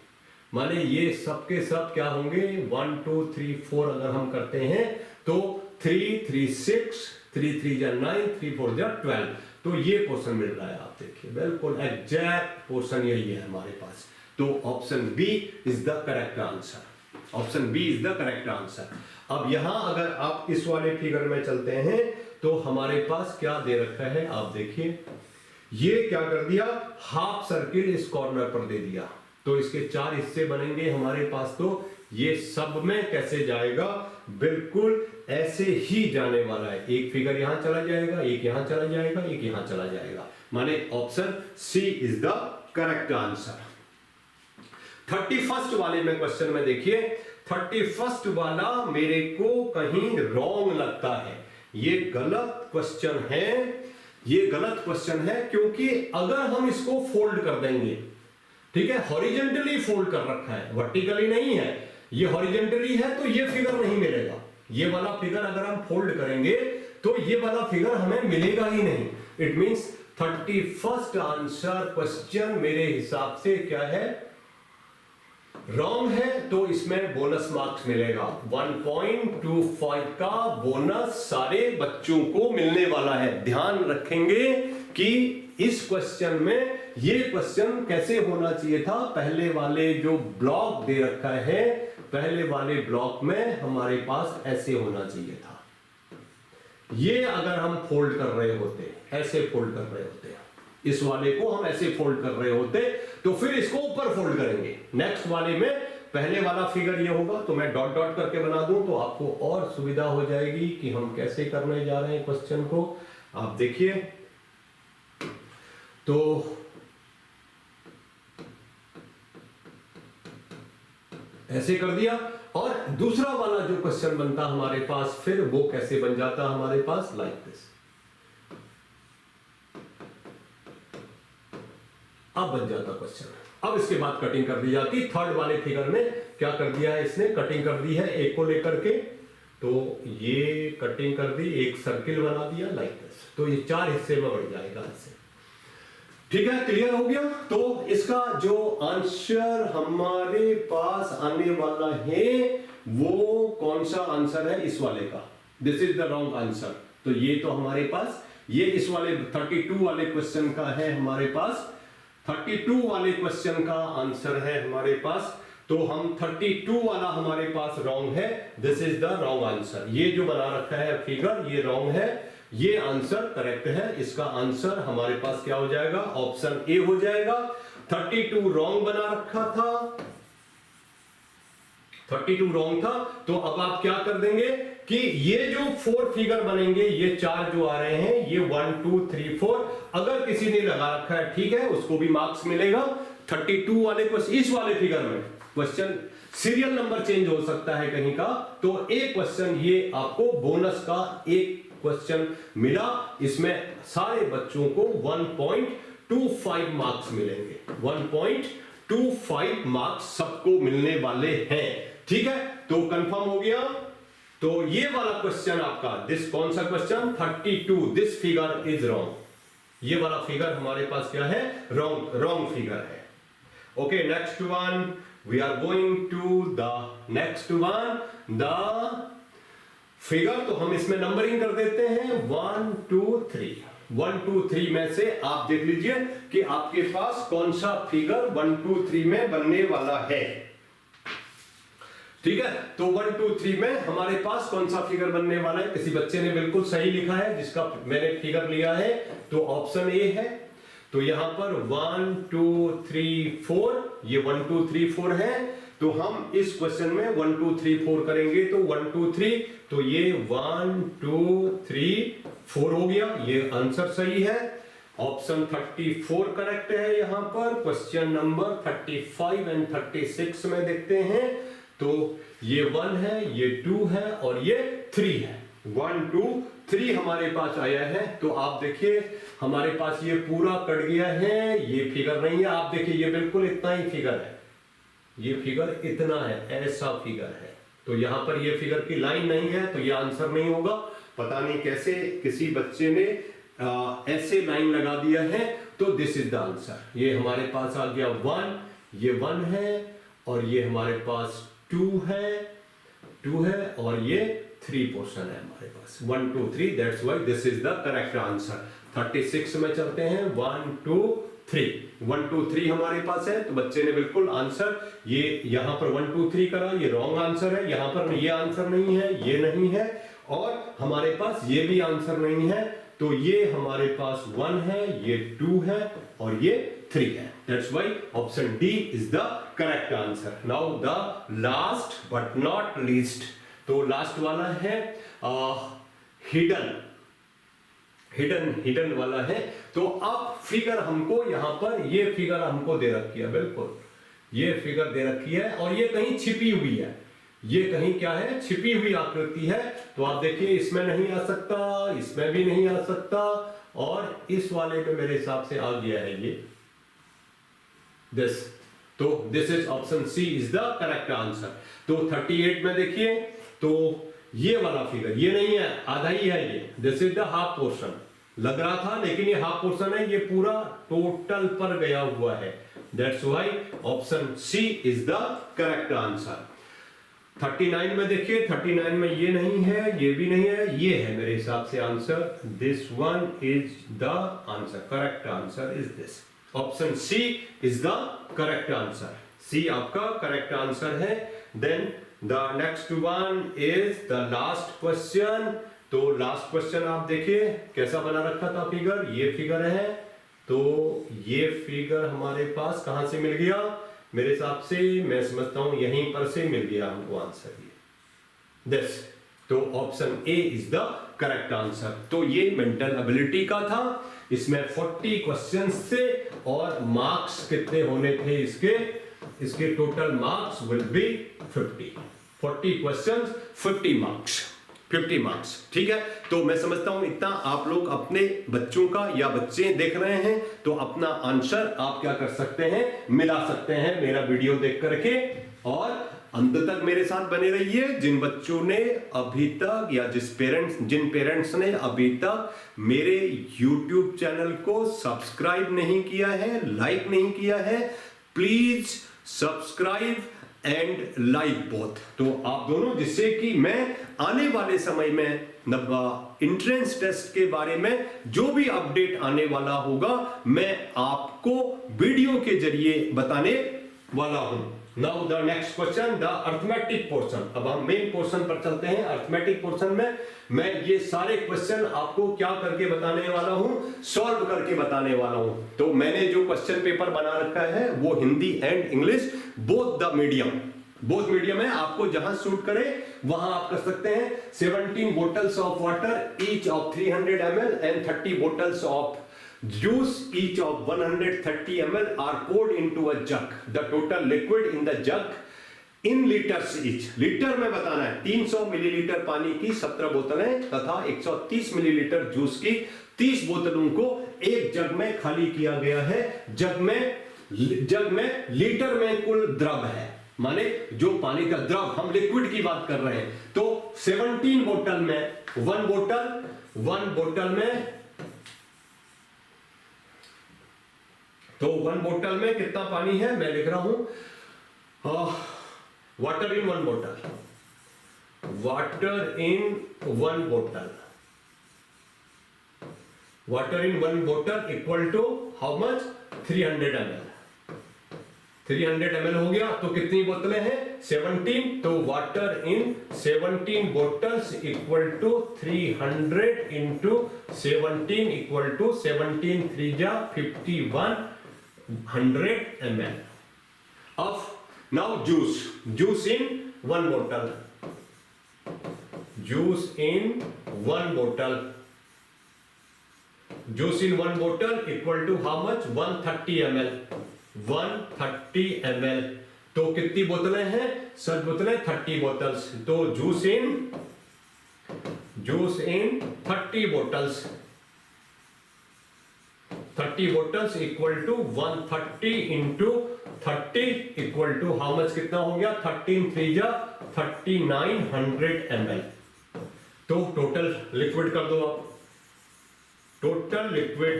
माने ये सबके सब क्या होंगे, 1 2 3 4 अगर हम करते हैं तो 3 3 6 3 3 जा 9 3 4 जा 12। तो ये पोर्शन मिल रहा है, आप देखिए बिल्कुल एग्जैक्ट पोर्शन यही है हमारे पास। तो option B is the correct answer. Option B is the correct answer. अब यहां अगर आप इस वाले फिगर में चलते हैं तो हमारे पास क्या दे रखा है, आप देखिए, ये क्या कर दिया, हाफ सर्किल इस कॉर्नर पर दे दिया, तो इसके 4 हिस्से बनेंगे हमारे पास। तो ये सब में कैसे जाएगा, बिल्कुल ऐसे ही जाने वाला है। एक फिगर यहां चला जाएगा, एक यहां चला जाएगा, एक यहां चला जाएगा, माने option C is the correct answer. 31st वाले में क्वेश्चन में देखिए, 31st वाला मेरे को कहीं रॉन्ग लगता है। ये गलत क्वेश्चन है, ये गलत क्वेश्चन है, क्योंकि अगर हम इसको फोल्ड कर देंगे, ठीक है, हॉरिजेंटली फोल्ड कर रखा है, वर्टिकली नहीं है, ये हॉरिजेंटली है, तो ये फिगर नहीं मिलेगा। ये वाला फिगर अगर हम फोल्ड करेंगे तो ये वाला फिगर हमें मिलेगा ही नहीं। It means 31st answer question मेरे हिसाब से क्या है, रॉन्ग है, तो इसमें बोनस मार्क्स मिलेगा। 1.25 का बोनस सारे बच्चों को मिलने वाला है। ध्यान रखेंगे कि इस क्वेश्चन में ये क्वेश्चन कैसे होना चाहिए था, पहले वाले जो ब्लॉक दे रखा है, पहले वाले ब्लॉक में हमारे पास ऐसे होना चाहिए था। ये अगर हम फोल्ड कर रहे होते, ऐसे फोल्ड कर रहे होते, इस वाले को हम ऐसे फोल्ड कर रहे होते, तो फिर इसको ऊपर फोल्ड करेंगे। नेक्स्ट वाले में पहले वाला फिगर ये होगा, तो मैं डॉट डॉट करके बना दूं तो आपको और सुविधा हो जाएगी कि हम कैसे करने जा रहे हैं क्वेश्चन को। आप देखिए, तो ऐसे कर दिया, और दूसरा वाला जो क्वेश्चन बनता हमारे पास, फिर वो कैसे बन जाता हमारे पास, लाइक दिस। अब बन जाता क्वेश्चन। अब इसके बाद कटिंग कर दी जाती। थर्ड वाले फिगर में क्या कर दिया है, इसने कटिंग कर दी है एक को लेकर के, तो ये कटिंग कर दी, एक सर्किल बना दिया लाइक दिस, तो ये 4 हिस्से में बढ़ जाएगा ऐसे। ठीक है, क्लियर हो गया। तो इसका जो आंसर हमारे पास आने वाला है वो कौन सा आंसर है, इस वाले का, this is the wrong answer. तो ये तो हमारे पास, ये इस वाले 32 वाले क्वेश्चन का है हमारे पास, 32 वाले क्वेश्चन का आंसर है हमारे पास। तो हम 32 वाला हमारे पास रॉन्ग है, this is the wrong answer. ये जो बना रखा है फिगर, ये रॉन्ग है, ये आंसर करेक्ट है। इसका आंसर हमारे पास क्या हो जाएगा, ऑप्शन ए हो जाएगा। 32 रॉन्ग बना रखा था, 32 रॉन्ग था, तो अब आप क्या कर देंगे कि ये जो 4 फिगर बनेंगे, ये 4 जो आ रहे हैं, ये 1 2 3 4, अगर किसी ने लगा रखा है ठीक है, उसको भी मार्क्स मिलेगा। 32 वाले क्वेश्चन, इस वाले फिगर में क्वेश्चन सीरियल नंबर चेंज हो सकता है कहीं का, तो एक क्वेश्चन ये आपको बोनस का एक क्वेश्चन मिला, इसमें सारे बच्चों को 1.25 मार्क्स मिलेंगे। 1.25 मार्क्स सबको मिलने वाले हैं, ठीक है, तो कंफर्म हो गया। तो ये वाला क्वेश्चन आपका, दिस कौन सा question, 32, this figure is wrong. ये वाला फिगर हमारे पास क्या है, रॉन्ग फिगर है। Okay, next one, we are going to the next one, the figure. तो हम इसमें नंबरिंग कर देते हैं 1 2 3, 1 2 3 में से आप देख लीजिए कि आपके पास कौन सा फिगर 1 2 3 में बनने वाला है, ठीक है। तो 1 2 3 में हमारे पास कौन सा फिगर बनने वाला है, किसी बच्चे ने बिल्कुल सही लिखा है, जिसका मैंने फिगर लिया है, तो ऑप्शन ए है। तो यहां पर 1 2 3 4, ये 1 2 3 4 है, तो हम इस क्वेश्चन में 1 2 3 4 करेंगे, तो 1 2 3, तो ये 1 2 3 4 हो गया, ये आंसर सही है। ऑप्शन 34 करेक्ट है। यहां पर क्वेश्चन नंबर 35 एंड 36 में देखते हैं, तो ये 1 है, ये 2 है और ये 3 है। 1 2 3 हमारे पास आया है। तो आप देखिए हमारे पास ये पूरा कट गया है, ये फिगर नहीं है। आप देखिए ये बिल्कुल इतना ही फिगर है, ये फिगर इतना है, ऐसा फिगर है। तो यहां पर ये फिगर की लाइन नहीं है, तो ये आंसर नहीं होगा। पता नहीं कैसे किसी बच्चे ने ऐसे लाइन लगा दिया है, तो दिस इज द आंसर। ये हमारे पास आ गया 1, ये 1 है और ये हमारे पास 2 है और ये 3 पोर्शन है हमारे पास, 1 2 3, that's why this is the correct answer. 36 में चलते हैं, 1 2 3 1 2 3 हमारे पास है। तो बच्चे ने बिल्कुल आंसर ये यहां पर 1 2 3 करा, ये रॉन्ग आंसर है। यहां पर ये आंसर नहीं है, ये नहीं है, और हमारे पास ये भी आंसर नहीं है। तो ये हमारे पास 1 है, ये 2 है और ये 3 है। That's why option D is the correct answer. Now the last but not least, तो लास्ट वाला है हिडन वाला है। तो अब फिगर हमको यहां पर ये फिगर हमको दे रखी है, बिल्कुल ये फिगर दे रखी है और ये कहीं छिपी हुई है। ये कहीं क्या है, छिपी हुई आकृति है। तो आप देखिए इसमें नहीं आ सकता, इसमें भी नहीं आ सकता, और इस वाले पे मेरे हिसाब से आ गया है ये दिस। तो this is option C is the correct answer. तो 38 में देखिए, तो ये वाला फिगर ये नहीं है, आधा ही है ये। This is the half portion. लग रहा था लेकिन ये हाफ पोर्शन है, ये पूरा टोटल पर गया हुआ है। That's why option C is the correct answer. 39 में देखिए, 39 में ये नहीं है, ये भी नहीं है, ये है मेरे हिसाब से answer. This one is the answer. Correct answer is this. Option C is the correct answer. C आपका करेक्ट आंसर है। Then the next one is the last question. तो लास्ट क्वेश्चन आप देखिए कैसा बना रखा था फिगर। ये फिगर है, तो ये फिगर हमारे पास कहां से मिल गया, मेरे हिसाब से मैं समझता हूं यहीं पर से मिल गया हमको आंसर ये दिस। तो option A is the correct answer. तो ये मेंटल एबिलिटी का था। इसमें 40 क्वेश्चंस थे और मार्क्स कितने होने थे इसके total marks will be 50। 40 questions 50 marks. ठीक है, तो मैं समझता हूं इतना आप लोग अपने बच्चों का या बच्चे देख रहे हैं तो अपना आंसर आप क्या कर सकते हैं, मिला सकते हैं मेरा वीडियो देख करके। और अंत तक मेरे साथ बने रहिए। जिन बच्चों ने अभी तक या जिन पेरेंट्स ने अभी तक मेरे YouTube चैनल को सब्सक्राइब नहीं किया है, लाइक नहीं किया है, please subscribe and like both. तो आप दोनों, जिससे कि मैं आने वाले समय में एंट्रेंस टेस्ट के बारे में जो भी अपडेट आने वाला होगा मैं आपको वीडियो के जरिए बताने वाला हूं। Now the next question, the arithmetic portion. अब हम मेन पोर्शन पर चलते हैं। अर्थमेटिक पोर्शन में मैं ये सारे क्वेश्चन आपको क्या करके बताने वाला हूं, सॉल्व करके बताने वाला हूं। तो मैंने जो क्वेश्चन पेपर बना रखा है वो Hindi and English both medium है। आपको जहां सूट करे वहां आप कर सकते हैं। 17 bottles of water each of 300 ml and 30 bottles of juice each of 130 ml are poured into a jug. The total liquid in the jug in liters each. Litre में बताना है। 300 मिलीलीटर पानी की 17 बोतलें तथा 130 मिलीलीटर जूस की 30 बोतलों को एक जग में खाली किया गया है। जग में लीटर में कुल द्रव है, माने जो पानी का द्रव, हम लिक्विड की बात कर रहे हैं। तो 17 बोतल में वन बोतल में कितना पानी है मैं लिख रहा हूं। वाटर इन वन बोतल equal to how much, 300 ml। 300 ml हो गया तो कितनी बोतलें हैं, 17। तो water in 17 bottles equal to 300 into 17 equal to 17 3 जा 5100 ml of now juice in one bottle equal to how much, 130 ml 130 ml। तो कितनी बोतलें हैं, सच बोतलें 30 बोतल्स। तो juice in 30 bottles, 30 bottles equal to 130 into 30 equal to how much, कितना हो गया, 13 3 जा 3900 ml। तो टोटल लिक्विड कर दो आप, टोटल लिक्विड।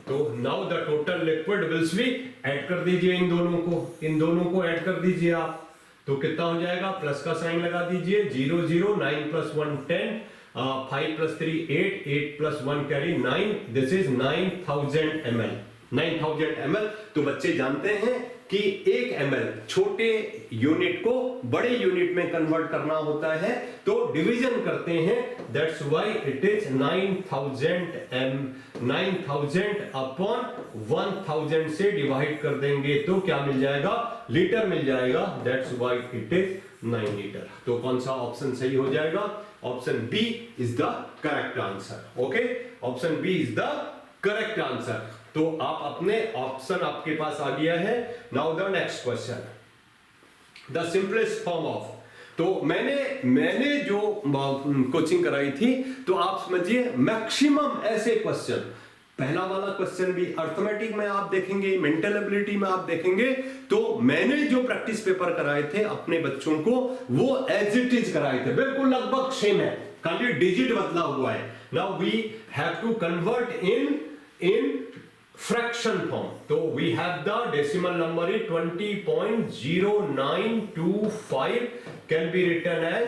तो now the total liquid wills be, add कर दीजिए इन दोनों को ऐड कर दीजिए आप। तो कितना हो जाएगा, प्लस का साइन लगा दीजिए, 0 0 9 + 1 10 5 + 3 8, 8 + 1 carry 9, this is 9000 ml। 9000 ml। तो बच्चे जानते हैं कि 1 ml छोटे यूनिट को बड़े यूनिट में कन्वर्ट करना होता है, तो डिवीजन करते हैं, that's why it is 9000 upon 1000 से डिवाइड कर देंगे तो क्या मिल जाएगा, लीटर मिल जाएगा, that's why it is 9 litre. तो कौन सा ऑप्शन सही हो जाएगा, option B is the correct answer. Okay, option B is the correct answer. तो आप अपने ऑप्शन आपके पास आ गया है। Now the next question, the simplest form of. तो मैंने जो कोचिंग कराई थी, तो आप समझिए मैक्सिमम ऐसे क्वेश्चन, पहला वाला क्वेश्चन भी अर्थमेटिक में आप देखेंगे, मेंटल एबिलिटी में आप देखेंगे, तो मैंने जो प्रैक्टिस पेपर कराए थे अपने बच्चों को, वो एज इट इज कराए थे, बिल्कुल लगभग सेम है, खाली डिजिट बदला हुआ है। Now we have to convert in fraction form, so we have the decimal number is 20.0925 can be written as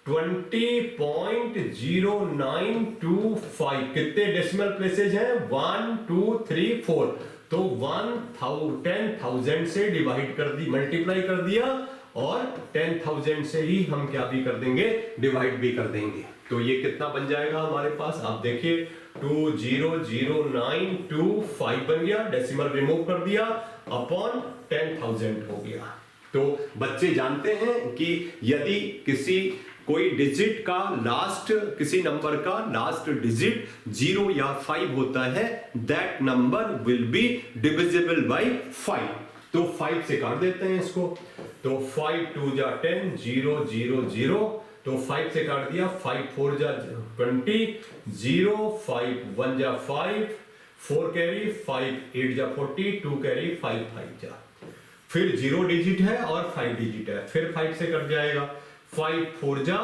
20.0925। कितने डेसिमल प्लेसेज हैं, 1 2 3 4, तो 1000 से डिवाइड कर दी, मल्टीप्लाई कर दिया, और 10,000 से ही हम क्या भी कर देंगे, डिवाइड भी कर देंगे। तो ये कितना बन जाएगा हमारे पास, आप देखिए 200925 बन गया, डेसिमल रिमूव कर दिया, अपॉन 10,000 हो गया। तो बच्चे जानते हैं कि यदि कोई डिजिट का लास्ट, किसी नंबर का लास्ट डिजिट 0 या 5 होता है, that number will be divisible by 5। तो 5 से काट देते हैं इसको, तो 5 2 जा 10, 0 0 0, तो 5 से काट दिया, 5 4 जा 20, 0 5 1 जा 5, 4 कैरी, 5 8 जा 40, 2 कैरी, 5 5 जा, फिर 0 डिजिट है और 5 डिजिट है, फिर 5 से कट जाएगा, 5 4 जा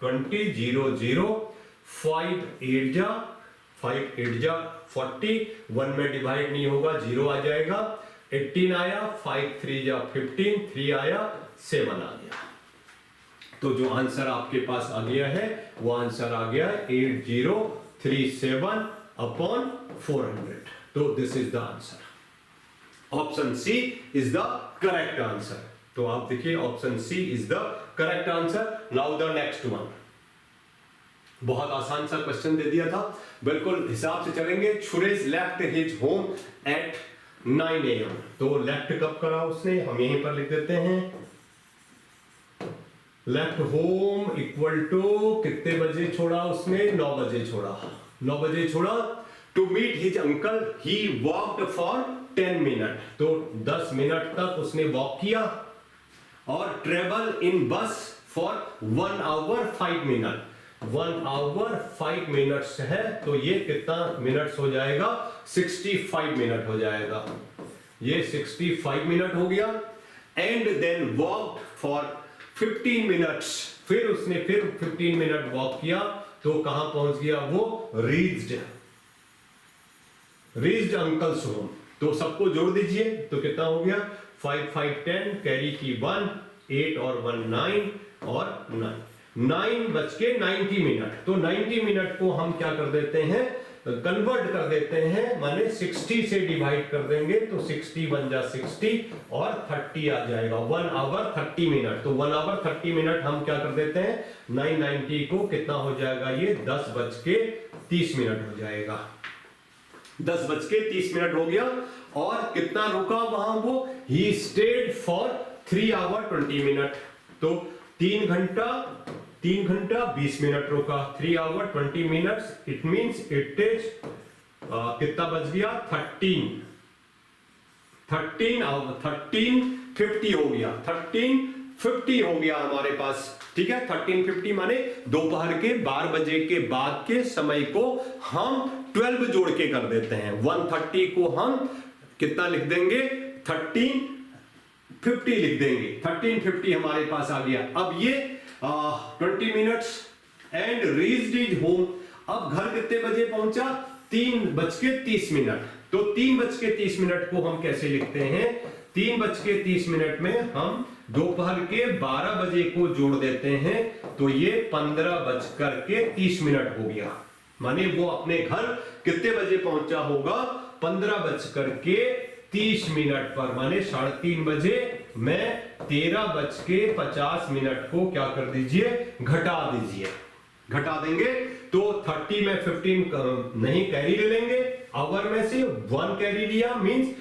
20, 0 0, 5 8 जा 40, 1 में डिवाइड नहीं होगा, 0 आ जाएगा, 18 आया, 5 3 जा 15, 3 आया, 7 आ गया। तो जो आंसर आपके पास आ गया है, वो आंसर आ गया 8037 अपॉन 400। तो this is the answer, option C is the correct answer. तो आप देखिए option C is the correct answer. Now the next one, बहुत आसान सा क्वेश्चन दे दिया था, बिल्कुल हिसाब से चलेंगे। Suresh left his home at 9 AM। तो लेफ्ट कब करा उसने, हम यहीं पर लिख देते हैं, लेफ्ट होम इक्वल टू कितने बजे छोड़ा उसने, 9 बजे छोड़ा, 9 बजे छोड़ा। To meet his uncle he walked for 10 minute, तो 10 मिनट तक उसने वॉक किया, और ट्रेवल इन बस for 1 hour 5 minutes, 1 hour 5 minutes है, तो ये कितना मिनट्स हो जाएगा, 65 मिनट हो जाएगा, ये 65 मिनट हो गया। And then walked for 15 minutes, फिर उसने 15 मिनट वॉक किया, तो कहां पहुंच गया वो, रीच्ड अंकल्स होम। तो सबको जोड़ दीजिए, तो कितना हो गया, 5 5 10, कैरी की 1, 8 और 1 9, और 9 बज के 90 मिनट। तो 90 मिनट को हम क्या कर देते हैं, कन्वर्ट कर देते हैं, माने 60 से डिवाइड कर देंगे, तो 60 1 जा 60 और 30 आ जाएगा, 1 hour 30 मिनट। तो 1 hour 30 मिनट हम क्या कर देते हैं, 990 को कितना हो जाएगा, ये 10 बज के 30 मिनट हो जाएगा, 10 बज के 30 मिनट हो गया। और कितना रुका वहां वो, he stayed for 3 hour 20 minute, तो 3 घंटा 20 मिनट रुका, 3 hour 20 minutes, it means it is कितना बज गया, 1350 हो गया, 1350 हो गया हमारे पास, ठीक है। 1350 माने दोपहर के 12 बजे के बाद के समय को हम 12 जोड़ के कर देते हैं, 130 को हम कितना लिख देंगे, 1350 लिख देंगे, 1350 हमारे पास आ गया। अब ये 20 minutes and reached his home. अब घर कितने बजे पहुंचा, 3 बज के 30 मिनट। तो 3 बज के 30 मिनट को हम कैसे लिखते हैं, 3 बज के 30 मिनट में हम दोपहर के 12 बजे को जोड़ देते हैं तो ये 15:30 हो गया। माने वो अपने घर कितने बजे पहुंचा होगा? 15:30 पर, माने 3:30 बजे। मैं 13:50 को क्या कर दीजिए, घटा दीजिए। घटा देंगे तो 30 में 15 नहीं कैरी ले लेंगे, आवर में से 1 कैरी लिया, मींस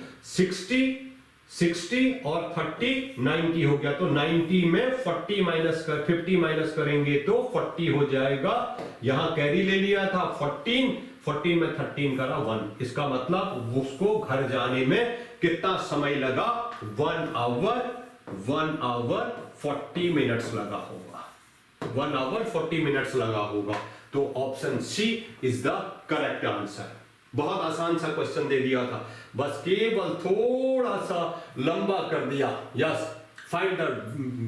60 और 30 90 हो गया। तो 90 में 50 माइनस करेंगे तो 40 हो जाएगा। यहां कैरी ले लिया था 14 में 13 करा 1। इसका मतलब उसको घर जाने में कितना समय लगा? 1 आवर 40 मिनट्स लगा होगा। 1 आवर 40 मिनट्स लगा होगा। तो option C is the correct answer. बहुत आसान सा क्वेश्चन दे दिया था, बस केवल थोड़ा सा लंबा कर दिया। Yes, find the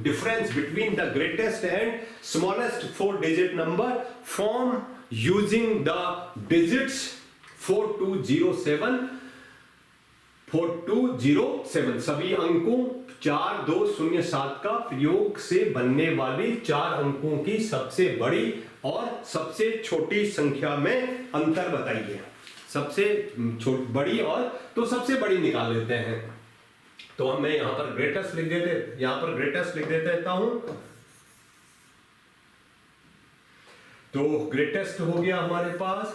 difference between the greatest and smallest 4 digit number form using the digits 4207 सभी अंकों 4207 का प्रयोग से बनने वाली 4 अंकों की सबसे बड़ी और सबसे छोटी संख्या में अंतर बताइए। सबसे बड़ी और तो सबसे बड़ी निकाल लेते हैं। तो मैं यहां पर ग्रेटेस्ट लिख देता हूं। तो ग्रेटेस्ट हो गया हमारे पास।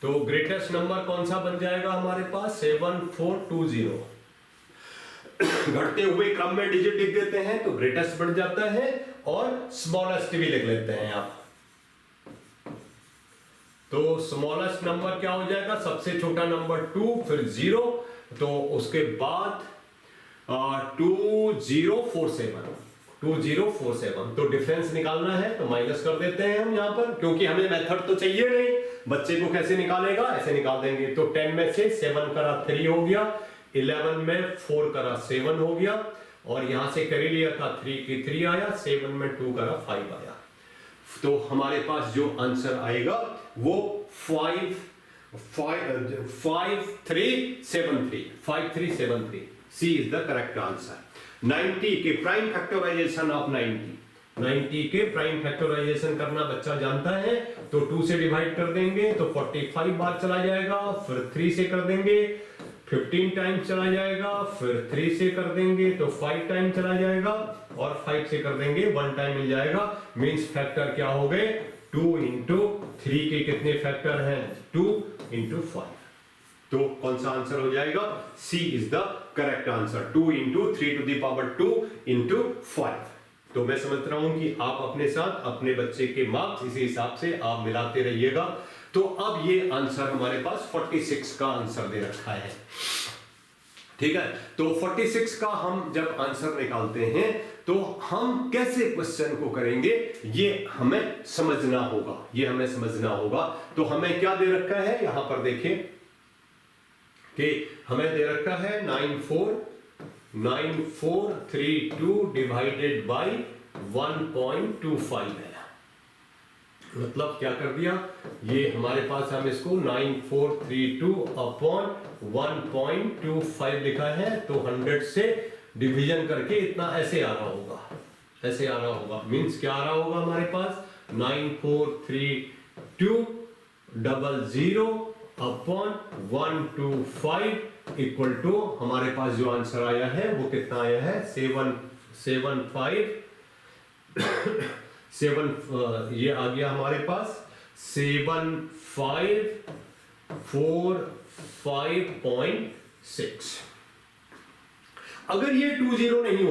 तो ग्रेटेस्ट नंबर कौन सा बन जाएगा हमारे पास? 7420। घटते हुए क्रम में डिजिट लिख देते हैं तो ग्रेटेस्ट बढ़ जाता है, और स्मॉलेस्ट भी लिख लेते हैं आप। तो स्मॉलेस्ट नंबर क्या हो जाएगा? सबसे छोटा नंबर 2, फिर 0, तो उसके बाद 2047। तो डिफरेंस निकालना है तो माइनस कर देते हैं हम यहां पर, क्योंकि हमें मेथड तो चाहिए नहीं। बच्चे को कैसे निकालेगा? ऐसे निकाल देंगे। तो 10 में से 7 करा 3 हो गया, 11 में 4 करा 7 हो गया, और यहां से कर लिया था 3 की 3 आया, 7 में 2 करा 5 आया। तो हमारे पास जो आंसर आएगा वो 5373। सी इज द करेक्ट आंसर। 90 के प्राइम फैक्टराइजेशन ऑफ 90 के प्राइम फैक्टराइजेशन करना बच्चा जानता है। तो 2 से डिवाइड कर देंगे तो 45 बार चला जाएगा, फिर 3 से कर देंगे 15 टाइम्स चला जाएगा, फिर 3 से कर देंगे तो 5 टाइम चला जाएगा, और 5 से कर देंगे 1 टाइम मिल जाएगा। मींस फैक्टर क्या हो गए? 2 into 3 के कितने फैक्टर हैं? 2 into 5। तो कौन सा आंसर हो जाएगा? C is the correct answer. 2 into 3 to the power 2 into 5। तो मैं समझ रहा हूं कि आप अपने साथ अपने बच्चे के मार्क्स इसी हिसाब से आप मिलाते रहिएगा। तो अब ये आंसर हमारे पास 46 का आंसर दे रखा है। ठीक है, तो 46 का हम जब आंसर निकालते हैं तो हम कैसे क्वेश्चन को करेंगे ये हमें समझना होगा। तो हमें क्या दे रखा है यहां पर देखिए कि हमें दे रखा है 9432 डिवाइडेड बाय 1.25 है। मतलब क्या कर दिया, ये हमारे पास हम इसको 9432 अपॉन 1.25 लिखा है। तो 100 से डिवीजन करके इतना ऐसे आ रहा होगा। मींस क्या आ रहा होगा हमारे पास? 943200 अपॉन 125 इक्वल टू हमारे पास जो आंसर आया है वो कितना आया है? 7 ये आ गया हमारे पास 7545.6। अगर ये 20 नहीं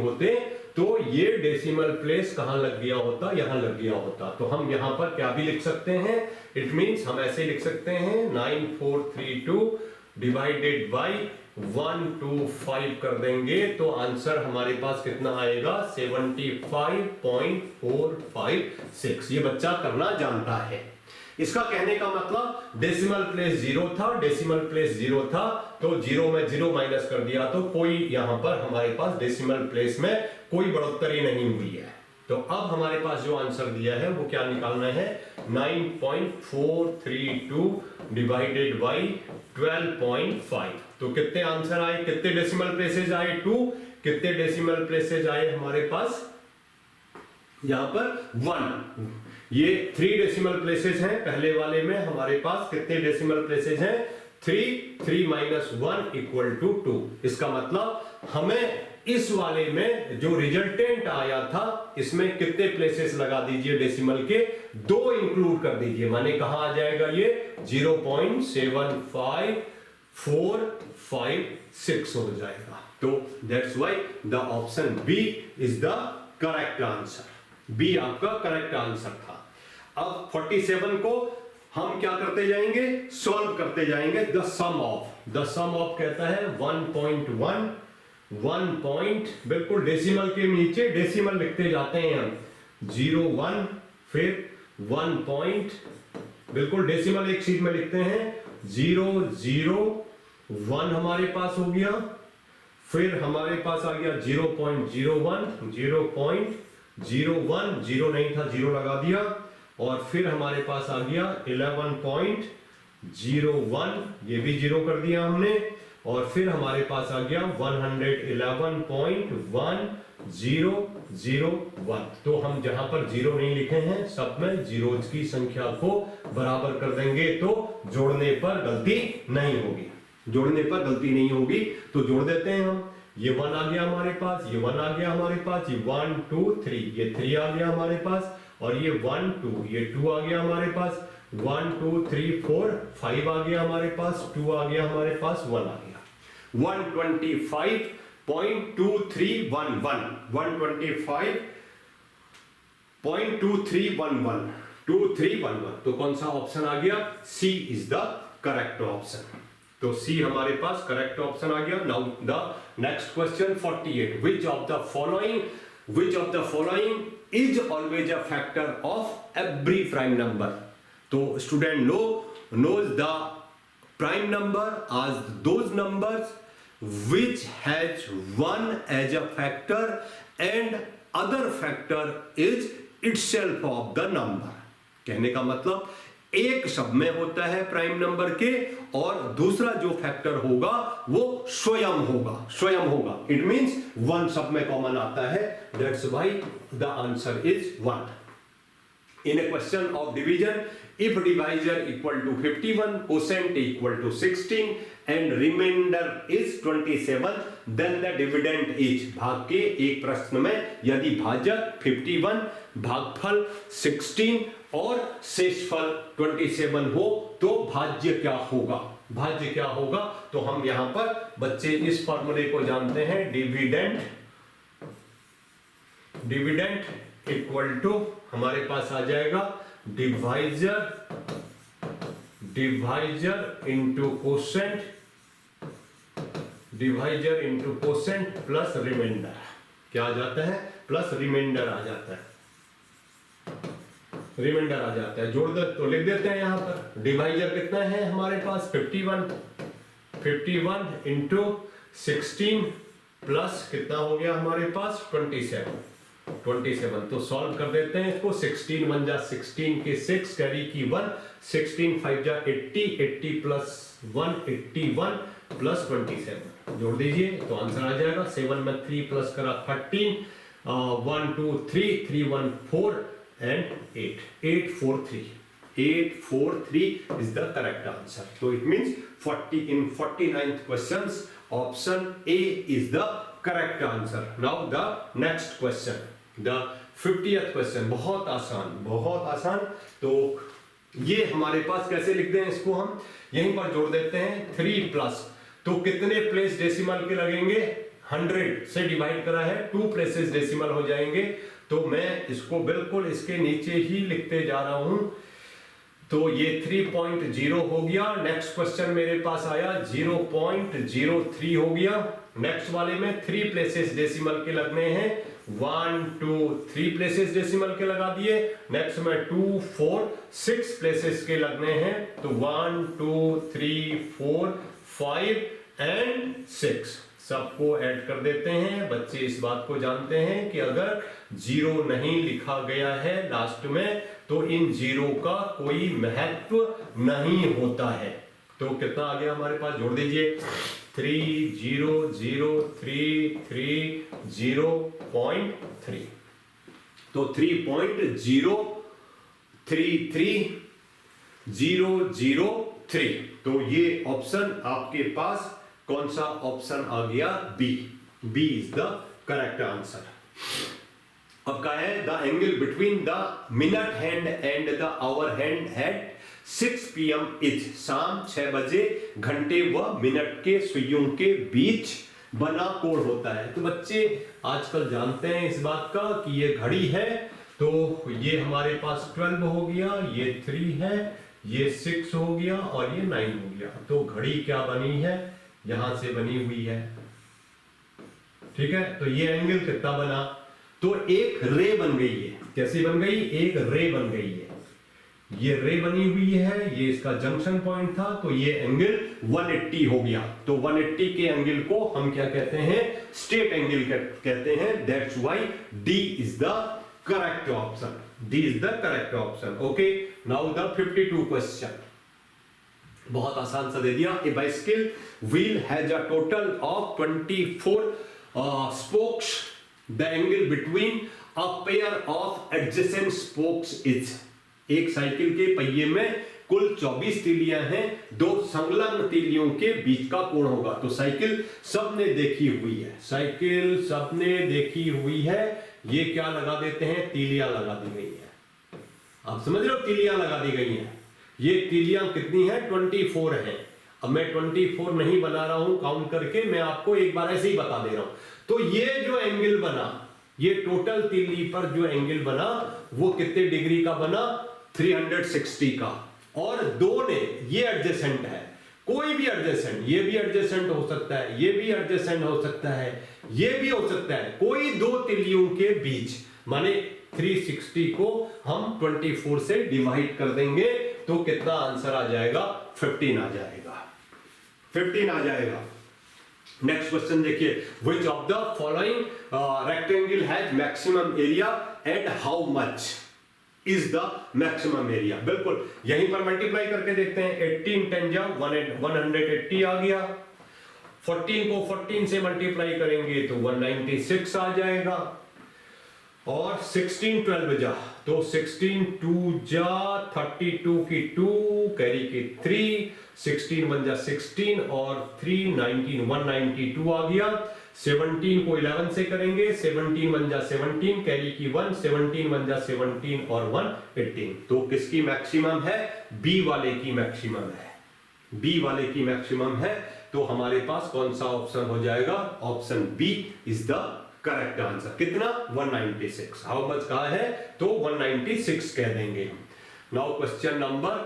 होते तो ये डेसिमल प्लेस कहां लग गया होता? यहां लग गया होता। तो हम यहां पर क्या भी लिख सकते हैं? इट मींस हम ऐसे लिख सकते हैं 9432 डिवाइडेड बाय 125 कर देंगे तो आंसर हमारे पास कितना आएगा? 75.456। ये बच्चा करना जानता है। इसका कहने का मतलब डेसिमल प्लेस 0 था, तो 0 में 0 माइनस कर दिया, तो कोई यहां पर हमारे पास डेसिमल प्लेस में कोई बढ़ोतरी नहीं हुई है। तो अब हमारे पास जो आंसर दिया है वो क्या निकालना है, 9.432 डिवाइडेड बाई 12.5। तो कितने आंसर आए, कितने डेसिमल प्लेसेज आए, 2। कितने डेसिमल प्लेसेज आए हमारे पास, यहां पर 1। ये 3 डेसिमल प्लेसेज हैं, पहले वाले में हमारे पास कितने डेसिमल प्लेसेज हैं, 3 माइनस 1 इक्वल टू 2। इसका मतलब हमें इस वाले में जो रिजल्टेंट आया था इसमें कितने प्लेसेस लगा दीजिए डेसिमल के, 2 इंक्लूड कर दीजिए, माने कहां आ जाएगा ये 0.75456 हो जाएगा। तो that's why the option B is the correct answer. B आपका करेक्ट आंसर था। अब 47 को हम क्या करते जाएंगे, सॉल्व करते जाएंगे। द सम ऑफ कहता है 1.1 बिल्कुल डेसिमल के नीचे डेसिमल लिखते जाते हैं हम, 0.1 फिर 1 बिल्कुल डेसिमल एक शीट में लिखते हैं, 0.01 हमारे पास हो गया, फिर हमारे पास आ गया 0.01 0 नहीं था 0 लगा दिया, और फिर हमारे पास आ गया 11.01 ये भी 0 कर दिया हमने, और फिर हमारे पास आ गया 111.1001। तो हम जहां पर 0 नहीं लिखे हैं सब में जीरोज की संख्या को बराबर कर देंगे, तो जोड़ने पर गलती नहीं होगी, तो जोड़ देते हैं हम। ये 1 आ गया हमारे पास, ये 1 आ गया हमारे पास, ये 1 2 3 ये 3 आ गया हमारे पास, और ये 1 2 ये 2 आ गया हमारे पास, 1 2 3 4 5 आ गया हमारे पास, 2 आ गया हमारे पास, 1 आ गया। 125.2311 तो कौन सा ऑप्शन आ गया, सी इज द करेक्ट ऑप्शन। तो सी हमारे पास करेक्ट ऑप्शन आ गया। Now the next question 48, which of the following is always a factor of every prime number। तो student knows the prime number as those numbers which has 1 as a factor and other factor is itself of the number। कहने का मतलब एक सब में होता है prime number के, और दूसरा जो फैक्टर होगा वो स्वयं होगा। इट मींस 1 सब में कॉमन आता है, that's why the answer is 1। In a question of division, if divisor equal to 51, quotient equal to 16 and remainder is 27, then the dividend is। भाग के एक प्रश्न में यदि भाजक 51, भागफल 16 और शेषफल 27 हो तो भाज्य क्या होगा। तो हम यहां पर बच्चे इस फॉर्मूले को जानते हैं, डिविडेंड इक्वल टू हमारे पास आ जाएगा divisor into quotient plus remainder. क्या आ जाता है, प्लस रिमाइंडर आ जाता है, जोड़ दे तो लिख देते हैं यहां पर। डिवाइजर कितना है हमारे पास 51 इंटू 16 प्लस कितना हो गया हमारे पास 27। तो सॉल्व कर देते हैं इसको। 16 1 जा 16 के 6 कैरी की 1, 16 5 जा 80 प्लस 1 81 प्लस 27 जोड़ दीजिए तो आंसर आ जाएगा। 7 में 3 प्लस करा 13, 1 2 3 3 1 4 and 843 is the correct answer। So it means 49th questions option A is the correct answer। Now the next question, the 50th question, बहुत आसान। तो ये हमारे पास कैसे लिख दें इसको, हम यहीं पर जोड़ देते हैं 3 प्लस, तो कितने प्लेस डेसिमल के लगेंगे, 100 से डिवाइड करा है 2 प्लेसेस डेसिमल हो जाएंगे। तो मैं इसको बिल्कुल इसके नीचे ही लिखते जा रहा हूं। तो ये 3.0 हो गया। नेक्स्ट क्वेश्चन मेरे पास आया 0.03 हो गया। नेक्स्ट वाले में 3 प्लेसेस डेसिमल के लगने हैं, 1 2 3 प्लेसेस डेसिमल के लगा दिए। नेक्स्ट में 2 4 6 प्लेसेस के लगने हैं, तो 1 2 3 4 5 and 6 सबको ऐड कर देते हैं। बच्चे इस बात को जानते हैं कि अगर 0 नहीं लिखा गया है लास्ट में तो इन 0 का कोई महत्व नहीं होता है। तो कितना आ गया हमारे पास, जोड़ दीजिए 3 0 0 3 3 0.3, तो 3.033 तो ये ऑप्शन आपके पास कौन सा ऑप्शन आ गया, B is the correct answer. अब क्या है, the angle between the minute hand and the hour hand at 6 PM is, शाम 6 बजे घंटे व मिनट के सुइयों के बीच बना कोण होता है। तो बच्चे आजकल जानते हैं इस बात का कि ये घड़ी है, तो ये हमारे पास 12 हो गया, ये 3 है, ये 6 हो गया और ये 9 हो गया। तो घड़ी क्या बनी है, यहां से बनी हुई है, ठीक है। तो ये एंगल कितना बना, तो एक रे बन गई है। कैसी बन गई, एक रे बन गई है। ये रे बनी हुई है, ये इसका जंक्शन पॉइंट था, तो ये एंगल 180 हो गया। तो 180 के एंगल को हम क्या कहते हैं, स्ट्रेट एंगल कहते हैं। That's why D is the correct option, D is the correct option. Okay, now the 52 question, बहुत आसान सा दे दिया। A bicycle wheel has a total of 24 spokes. The angle between a pair of adjacent spokes is, एक cycle के पहिए में कुल 24 तीलियां हैं, 2 संलग्न तीलियों के बीच का कोण होगा। तो साइकिल सबने देखी हुई है, साइकिल सबने देखी हुई है। ये क्या लगा देते हैं, तीलियां लगा दी गई है। आप समझ रहे हो, तीलियां लगा दी गई हैं। ये तीलियां कितनी है, 24 है। अब मैं 24 नहीं बना रहा हूं काउंट करके, मैं आपको एक बार ऐसे ही बता दे रहा हूं। तो ये जो एंगल बना, ये टोटल तीली पर जो एंगल बना वो कितने डिग्री का बना, 360 का। और 2 ने, ये एडजेसेंट है, कोई भी एडजेसेंट, ये भी एडजेसेंट हो सकता है, ये भी एडजेसेंट हो सकता है, ये भी हो सकता है, कोई 2 तीलियों के बीच, माने 360 को हम 24 से डिवाइड कर देंगे तो कितना आंसर आ जाएगा, 15 आ जाएगा, 15 आ जाएगा। नेक्स्ट क्वेश्चन देखिए, which of the following rectangle has maximum area and how much is the maximum area? बिल्कुल यहीं पर मल्टीप्लाई करके देखते हैं। 18 10 जा 180 आ गया। 14 को 14 से मल्टीप्लाई करेंगे तो 196 आ जाएगा। और 16 12 जा तो 16 2 जा 32 की 2 कैरी की 3, 16 1 जा 16 और 3 19 192 आ गया। 17 को 11 से करेंगे, 17 1 जा 17 कैरी की 1, 17 1 जा 17 और 1 18। तो किसकी मैक्सिमम है, बी वाले की मैक्सिमम है, बी वाले की मैक्सिमम है। तो हमारे पास कौन सा ऑप्शन हो जाएगा, option B is the correct answer. कितना, 196। हाउ मच कहा है, तो 196 कह देंगे हम। नाउ क्वेश्चन नंबर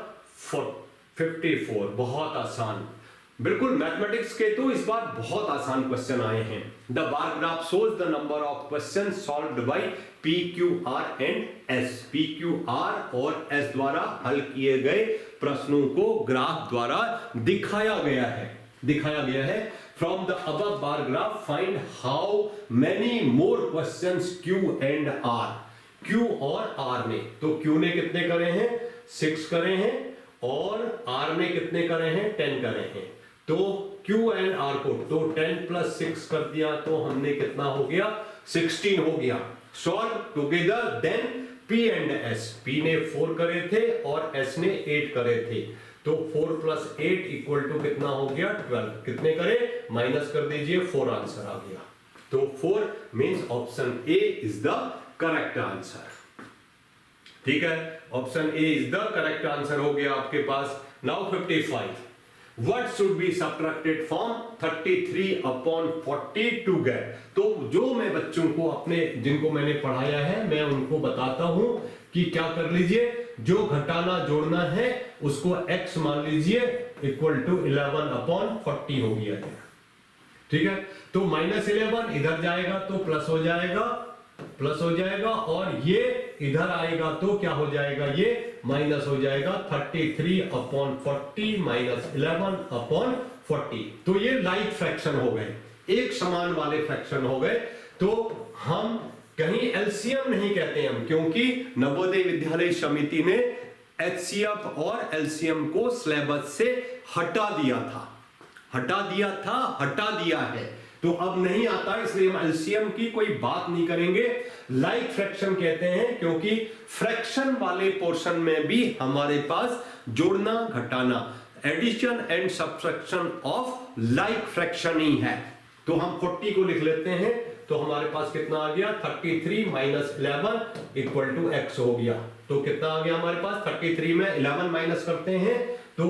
54, बहुत आसान, बिल्कुल मैथमेटिक्स के तो इस बार बहुत आसान क्वेश्चन आए हैं। The bar graph shows the number of question solved by P Q R and S. P Q R और एस द्वारा हल किए गए प्रश्नों को ग्राफ द्वारा दिखाया गया है। From the above bar graph, find how many more questions Q and R. Q और R ने, तो Q ने कितने करे हैं, 6 करे हैं, और R ने कितने करे हैं, 10 करे हैं। तो Q and R को तो 10 + 6 कर दिया तो हमने कितना हो गया, 16 हो गया। Solve together then P and S. P ने 4 करे थे और S ने 8 करे थे। तो 4 + 8 = कितना हो गया, 12। कितने करे, माइनस कर दीजिए, 4 आंसर आ गया। तो 4 means option A is the correct answer. ठीक है, option A is the correct answer हो गया आपके पास। Now 55, what should be subtracted from 33/40 to get. तो जो मैं बच्चों को अपने, जिनको मैंने पढ़ाया है, मैं उनको बताता हूं कि क्या कर लीजिए, जो घटाना जोड़ना है उसको x मान लीजिए = 11/40 हो गया है। ठीक है, तो -11 इधर जाएगा तो प्लस हो जाएगा, और ये इधर आएगा तो क्या हो जाएगा, ये माइनस हो जाएगा। 33/40 - 11/40। तो ये लाइक फ्रैक्शन हो गए, एक समान वाले फ्रैक्शन हो गए, तो हम कहीं एलसीएम नहीं कहते हम, क्योंकि नवोदय विद्यालय समिति ने एचसीएफ और एलसीएम को सिलेबस से हटा दिया है, तो अब नहीं आता, इसलिए हम एलसीएम की कोई बात नहीं करेंगे। लाइक फ्रैक्शन कहते हैं, क्योंकि फ्रैक्शन वाले पोर्शन में भी हमारे पास जोड़ना घटाना, addition and subtraction of like fractions ही है। तो हम 40 को लिख लेते हैं, तो हमारे पास कितना आ गया, 33 माइनस 11 इक्वल टू x हो गया। तो कितना आ गया हमारे पास, 33 में 11 माइनस करते हैं तो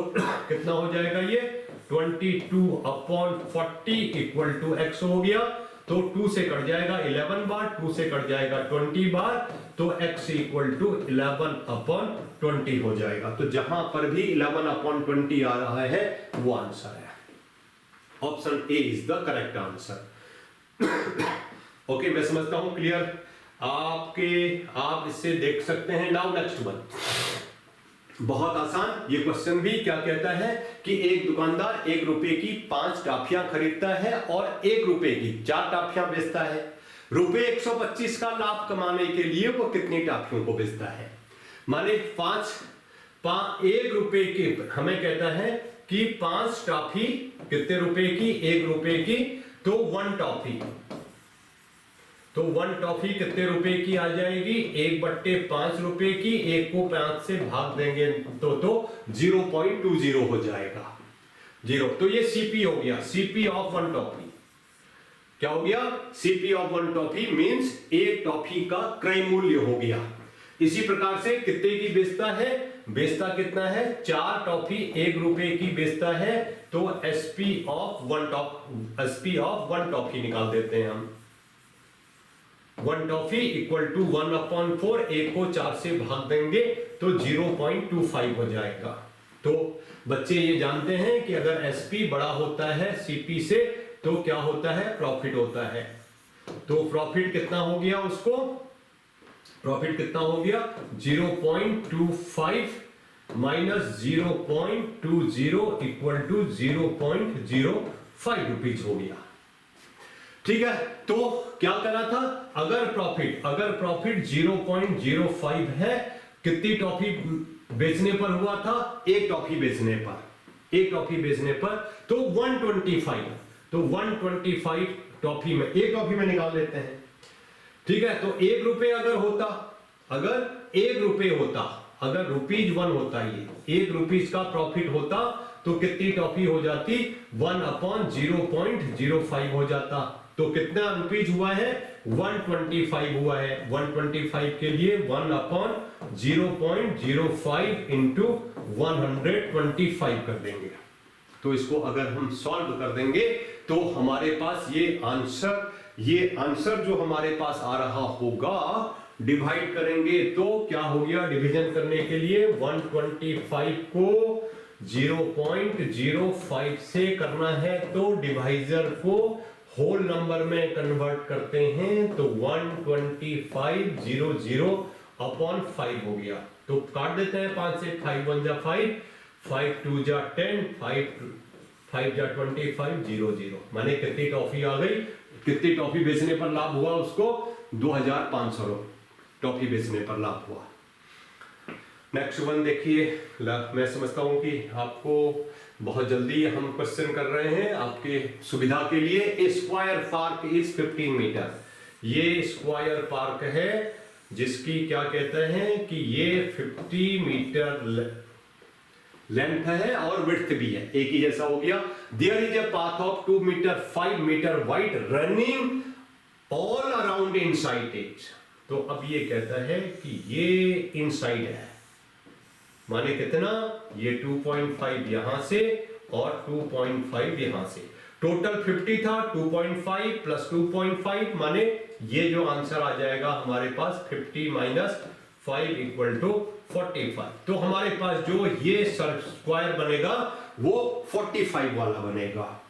कितना हो जाएगा, ये 22/40 इक्वल टू x हो गया। तो 2 से कट जाएगा 11 बार, 2 से कट जाएगा 20 बार, तो x इक्वल टू 11/20 हो जाएगा। तो जहां पर भी 11/20 आ रहा है वो आंसर है, option A is the correct answer. Okay, मैं समझता हूं क्लियर आप इससे देख सकते हैं। नाउ नेक्स्ट वन, बहुत आसान ये क्वेश्चन भी क्या कहता है कि एक दुकानदार 1 रुपए की 5 टॉफियां खरीदता है और 1 रुपए की 4 टॉफियां बेचता है। रुपए 125 का लाभ कमाने के लिए वो कितनी टॉफियों को बेचता है। माने 1 रुपए की, हमें कहता है कि 5 टॉफी कितने रुपए की, 1 रुपए की, तो 1 टॉफी, तो 1 टॉफी कितने रुपए की आ जाएगी, 1/5 रुपए की, 1 को 5 से भाग देंगे तो 0.20 हो जाएगा, 0। तो ये सीपी हो गया, सीपी ऑफ 1 टॉफी। क्या हो गया, CP of 1 toffee means 1 toffee का क्रय मूल्य हो गया। इसी प्रकार से कितने की बेचता है, बेचता कितना है, 4 टॉफी 1 रुपए की बेचता है, तो एसपी ऑफ 1 टॉफी निकाल देते हैं हम। 1 टॉफी इक्वल टू 1/4, 1 को 4 से भाग देंगे तो 0.25 हो जाएगा। तो बच्चे ये जानते हैं कि अगर एसपी बड़ा होता है सीपी से तो क्या होता है, प्रॉफिट होता है। तो प्रॉफिट कितना हो गया, उसको प्रॉफिट कितना हो गया, 0.25 माइनस 0.20 इक्वल टू 0.05 रुपीज हो गया। ठीक है, तो क्या करा था, अगर प्रॉफिट 0.05 है, कितनी टॉफी बेचने पर हुआ था, 1 टॉफी बेचने पर, तो 125, तो 125 टॉफी में 1 टॉफी में निकाल लेते हैं। ठीक है, तो 1 रुपए अगर होता, अगर 1 रुपए होता, अगर ₹1 होता, ये 1 रुपीज का प्रॉफिट होता, तो कितनी टॉफी हो जाती, 1/0.05 हो जाता। तो कितना रुपीज हुआ है, 125 हुआ है। 125 के लिए 1/0.05 इंटू 125 कर देंगे। तो इसको अगर हम सॉल्व कर देंगे तो हमारे पास ये आंसर जो हमारे पास आ रहा होगा, डिवाइड करेंगे तो क्या हो गया, डिवीजन करने के लिए 125 को 0.05 से करना है, तो डिवाइजर को होल नंबर में कन्वर्ट करते हैं, तो 125/00/5 हो गया। तो काट देते हैं 5 से, 5 1 जा 5, 5 2 जा 10, 5 जा 25, 0 माने कितनी टॉफी आ गई, कितनी टॉफी बेचने पर लाभ हुआ, उसको 2500 टॉफी बेचने पर लाभ हुआ। नेक्स्ट वन देखिए, मैं समझता हूं कि आपको बहुत जल्दी हम क्वेश्चन कर रहे हैं आपके सुविधा के लिए। ए स्क्वायर पार्क इज 15 मीटर, ये स्क्वायर पार्क है जिसकी क्या कहते हैं कि ये 50 मीटर लेंथ है और विड्थ भी है, एक ही जैसा हो गया। There is a path of 2 metre 5 metre wide running all around inside it. तो अब ये कहता है कि ये इनसाइड है, माने कितना, ये 2.5 यहां से और 2.5 यहां से, टोटल 50 था, 2.5 प्लस 2.5 माने ये जो आंसर आ जाएगा हमारे पास 50 माइनस 5 इक्वल टू 45। तो हमारे पास जो ये स्क्वायर बनेगा वो 45 वाला बनेगा।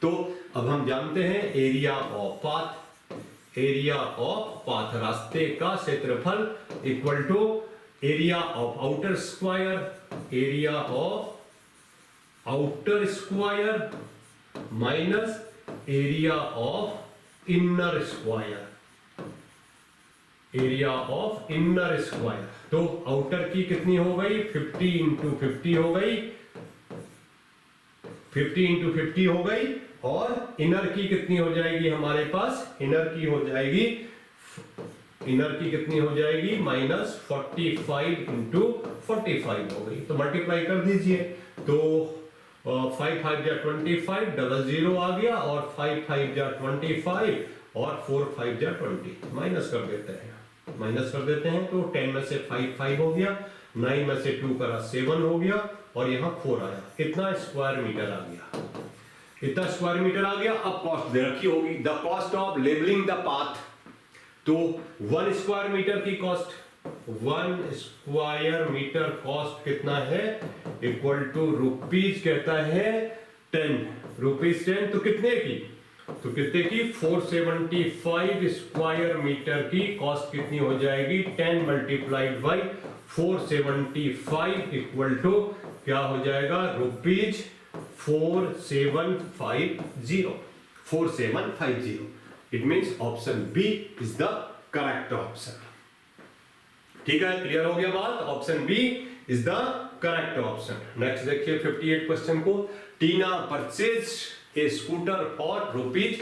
तो अब हम जानते हैं एरिया ऑफ पाथ, रास्ते का क्षेत्रफल equal to area of outer square minus area of inner square, area of inner square. तो आउटर की कितनी हो गई 50 इंटू 50 हो गई, 50 इंटू 50 हो गई, और इनर की कितनी हो जाएगी हमारे पास, इनर की हो जाएगी, इनर की कितनी हो जाएगी -45 इंटू 45 हो गई। तो मल्टीप्लाई कर दीजिए, तो 5 5 जा 25, डबल जीरो आ गया, और 5 5 जा 25 और 4 5 जा 20, माइनस कर देते हैं, माइनस कर देते हैं। तो 10 में से 5 5 हो गया, 9 में से 2 करा 7 हो गया, और यहाँ 4 आया, इतना स्क्वायर मीटर आ गया, इतना स्क्वायर मीटर आ गया। अब कॉस्ट दे रखी होगी, the cost of labelling the path. तो 1 स्क्वायर मीटर की कॉस्ट, 1 स्क्वायर मीटर कॉस्ट कितना है, इक्वल टू रुपीज कहता है 10, रुपीज 10। तो कितने की, तो कितने की 475 स्क्वायर मीटर की कॉस्ट कितनी हो जाएगी, 10 मल्टीप्लाइड बाई 475 इक्वल टू क्या हो जाएगा, rupees 4750, 4750। It means option B is the correct option. ठीक है, क्लियर हो गया बात, option B is the correct option. Next देखिए 58 क्वेश्चन को। Tina purchase a scooter for rupees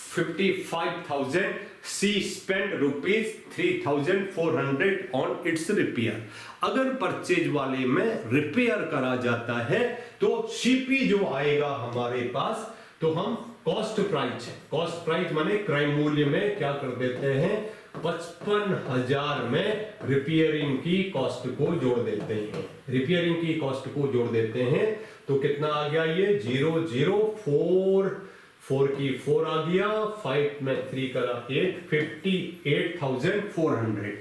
55,000, she spend rupees 3,400 on its repair. अगर परचेज वाले में रिपेयर करा जाता है तो सीपी जो आएगा हमारे पास, तो हम कॉस्ट प्राइस है, कॉस्ट प्राइस माने क्रय मूल्य में क्या कर देते हैं, 55,000 में रिपेयरिंग की कॉस्ट को जोड़ देते हैं, रिपेयरिंग की कॉस्ट को जोड़ देते हैं। तो कितना आ गया ये 004, 4 की 4 आ गया, 5 में 3 करा 8, 58,400।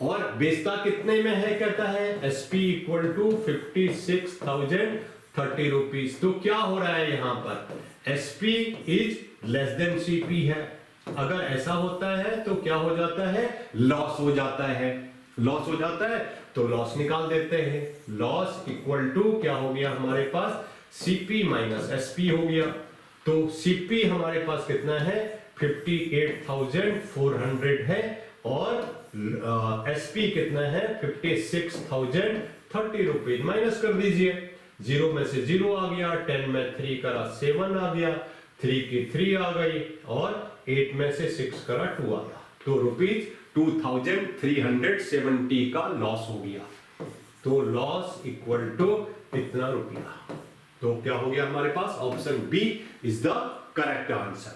और बेचता कितने में है, कहता है SP इक्वल टू 56,030 रुपीज। तो क्या हो रहा है यहां पर, SP is less than CP है। अगर ऐसा होता है तो क्या हो जाता है, लॉस हो जाता है, लॉस हो जाता है, तो लॉस निकाल देते हैं। लॉस इक्वल टू क्या हो गया हमारे पास, CP माइनस SP हो गया। तो CP हमारे पास कितना है 58,400 है, और SP कितना है 56,030 रुपीज। माइनस कर दीजिए, 0 में से 0 आ गया, 10 में 3 करा 7 आ गया, 3 की 3 आ गई, और 8 में से 6 करा 2 आ गया। तो रुपीज 2,370 का लॉस हो गया। तो लॉस इक्वल टू इतना रुपया। तो क्या हो गया हमारे पास, option B is the correct answer,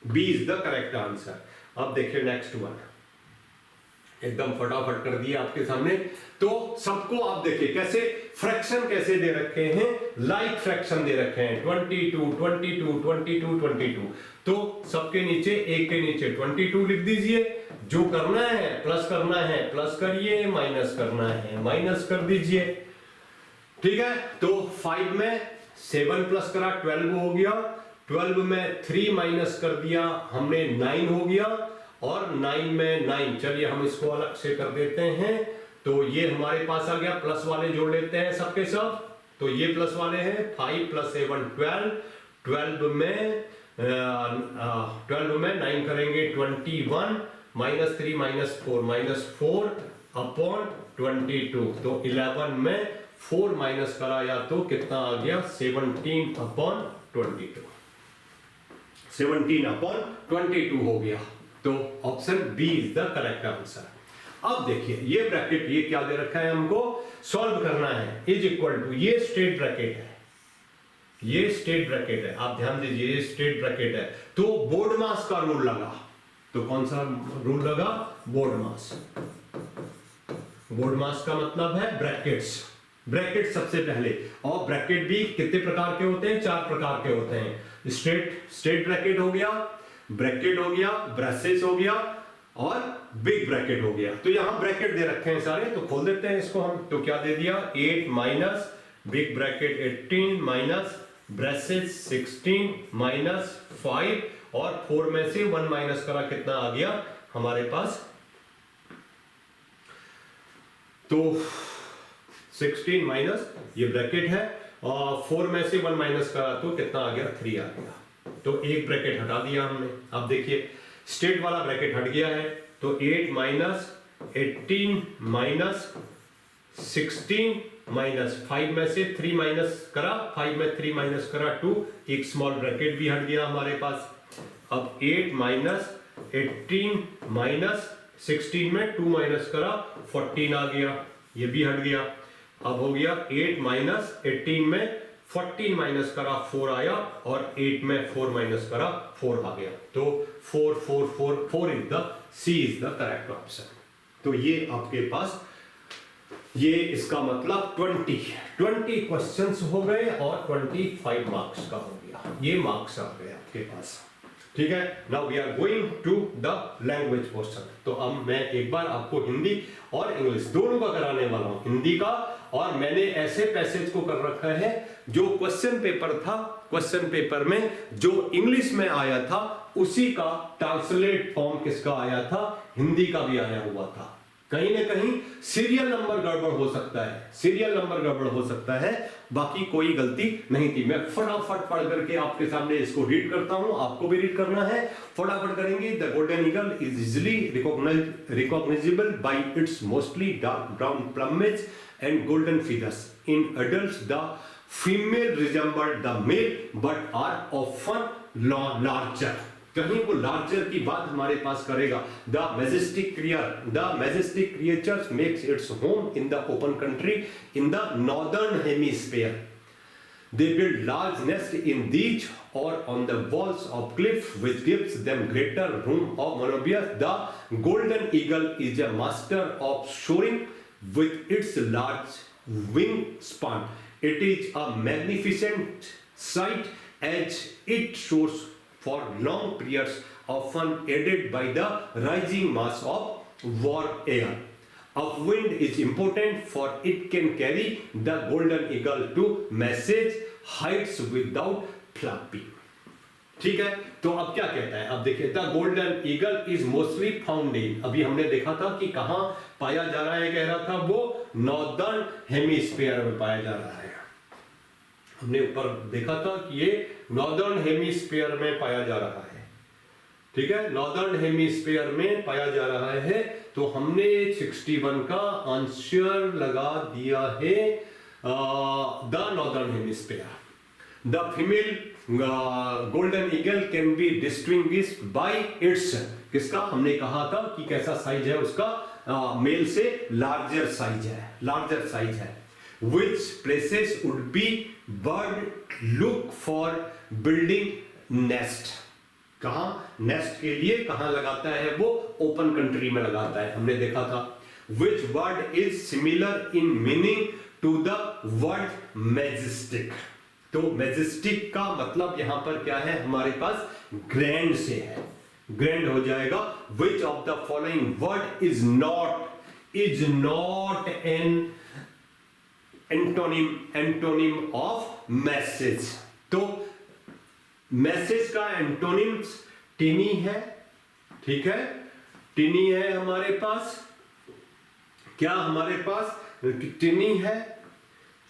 B is the correct answer. अब देखिए नेक्स्ट वन, एकदम फटाफट कर दिया आपके सामने। तो सबको आप देखिए कैसे फ्रैक्शन कैसे दे रखे हैं, लाइक फ्रैक्शन दे रखे हैं, 22 22 22 22। तो सबके नीचे, एक के नीचे 22 लिख दीजिए। जो करना है प्लस करना है प्लस करिए, माइनस करना है माइनस कर दीजिए। ठीक है, तो 5 में 7 प्लस करा 12 हो गया, 12 में 3 माइनस कर दिया हमने 9 हो गया, और 9 में 9, चलिए हम इसको अलग से कर देते हैं। तो ये हमारे पास आ गया, प्लस वाले जोड़ लेते हैं सबके सब। तो ये प्लस वाले हैं, 5 + 7 12, 12 में 9 करेंगे 21, -3 -4 अपॉन 22। तो 11 में 4 माइनस कराया तो कितना आ गया 17 अपॉन 22, 17 अपॉन 22 हो गया। तो option B is the correct answer. अब देखिए ये ब्रैकेट, ये क्या दे रखा है हमको, सॉल्व करना है, इज इक्वल टू, ये स्ट्रेट ब्रैकेट है, ये स्ट्रेट ब्रैकेट है, आप ध्यान दीजिए ये स्ट्रेट ब्रैकेट है। तो बोर्ड मास का रूल लगा, तो कौन सा रूल लगा, बोर्ड मास। बोर्ड मास का मतलब है ब्रैकेट्स, ब्रैकेट सबसे पहले। और ब्रैकेट भी कितने प्रकार के होते हैं, 4 प्रकार के होते हैं। स्ट्रेट ब्रैकेट हो गया, ब्रैकेट हो गया, ब्रेसेस हो गया, और बिग ब्रैकेट हो गया। तो यहां ब्रैकेट दे रखे हैं सारे, तो खोल देते हैं इसको हम। तो क्या दे दिया, 8 minus big bracket 18 minus braces 16 minus 5, और 4 में से 1 माइनस करा कितना आ गया हमारे पास, तो 16 माइनस ये ब्रैकेट है, और 4 में से 1 माइनस करा तो कितना आ गया 3 आ गया। तो एक ब्रैकेट हटा दिया हमने। अब देखिए स्टेट वाला ब्रैकेट हट गया है, तो 8 माइनस 18 माइनस 16 माइनस 5 में से 3 माइनस करा, 5 में 3 माइनस करा 2, एक स्मॉल ब्रैकेट भी हट गया हमारे पास। अब 8 माइनस 18 माइनस 16 में 2 माइनस करा 14 आ गया, ये भी हट गया। अब हो गया 8 माइनस 18 में 14 माइनस करा 4 आया, और 8 में 4 माइनस करा 4 आ गया। तो 4 4 4 4 is the C is the correct option. तो ये आपके पास ये इसका मतलब 20 क्वेश्चंस हो गए और 25 मार्क्स का हो गया, ये मार्क्स आ गए आपके पास। ठीक है, now we are going to the language portion. तो अब मैं एक बार आपको हिंदी और इंग्लिश दोनों का कराने वाला हूं, हिंदी का, और मैंने ऐसे पैसेज को कर रखा है जो क्वेश्चन पेपर था, क्वेश्चन पेपर में जो इंग्लिश में आया था उसी का ट्रांसलेट फॉर्म किसका आया था, हिंदी का भी आया हुआ था। कहीं ना कहीं सीरियल नंबर गड़बड़ हो सकता है, सीरियल नंबर गड़बड़ हो सकता है, बाकी कोई गलती नहीं थी। मैं फटाफट पढ़ करके आपके सामने इसको रीड करता हूं, आपको भी रीड करना है, फटाफट करेंगे। The golden eagle is easily recognisable by its mostly dark brown plumage and golden feathers. In adults the female resemble the male but are often larger. कहीं वो लार्जर की बात हमारे पास करेगा। The majestic creatures makes its home in the open country in the northern hemisphere. They build large nests in these or on the walls of cliffs, which gives them greater room of maneuver. The golden eagle is a master of soaring with its large wingspan. It is a magnificent sight as it soars for long periods, often aided by the rising mass of warm air. Upwind is important for it can carry the golden eagle to massive heights without flapping. ठीक है, तो अब क्या कहता है, अब देखिए the golden eagle is mostly found in, अभी हमने देखा था कि कहां पाया जा रहा है, कह रहा था वो नॉर्दर्न हेमिस्फीयर में पाया जा रहा है। हमने ऊपर देखा था कि ये नॉर्दर्न हेमिस्फीयर में पाया जा रहा है। ठीक है, नॉर्दर्न हेमिस्फीयर में पाया जा रहा है, तो हमने 61 का आंसर लगा दिया है the northern hemisphere. The female golden eagle can be distinguished by it's, किसका हमने कहा था कि कैसा साइज है उसका, मेल से लार्जर साइज है, लार्जर साइज है। Which places would be bird look for building nest? कहां नेस्ट के लिए कहां लगाता है वो, ओपन कंट्री में लगाता है, हमने देखा था। Which word is similar in meaning to the word majestic? तो मैजेस्टिक का मतलब यहां पर क्या है हमारे पास, ग्रैंड से है, ग्रैंड हो जाएगा। Which of the following word is not an antonym of message? तो मैसेज का एंटोनिम्स टिनी है, ठीक है, टिनी है हमारे पास, क्या हमारे पास टिनी है,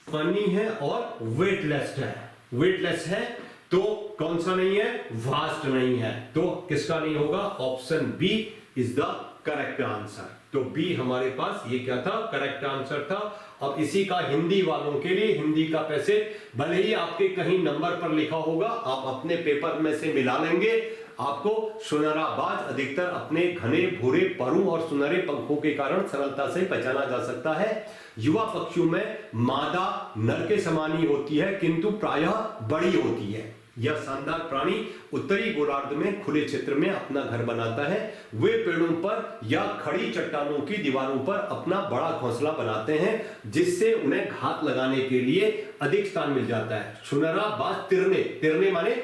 फनी है और वेटलेस है। वेटलेस है तो कौन सा नहीं है, वास्ट नहीं है, तो किसका नहीं होगा, option B is the correct answer. तो बी हमारे पास ये क्या था, करेक्ट आंसर था। अब इसी का हिंदी वालों के लिए, हिंदी का पैसेज भले ही आपके कहीं नंबर पर लिखा होगा, आप अपने पेपर में से मिला लेंगे, आपको सुनहरा बाज अधिकतर अपने घने भूरे परों और सुनहरे पंखों के कारण सरलता से पहचाना जा सकता है। युवा पक्षियों में मादा नर के समान ही होती है, किंतु प्रायः बड़ी होती है। यह शानदार प्राणी उत्तरी गोलार्ध में खुले क्षेत्र में अपना घर बनाता है। वे पेड़ों पर या खड़ी चट्टानों की दीवारों पर अपना बड़ा घोंसला बनाते हैं, जिससे उन्हें घात लगाने के लिए अधिक स्थान मिल जाता है। सुनहरा बाज तिरने माने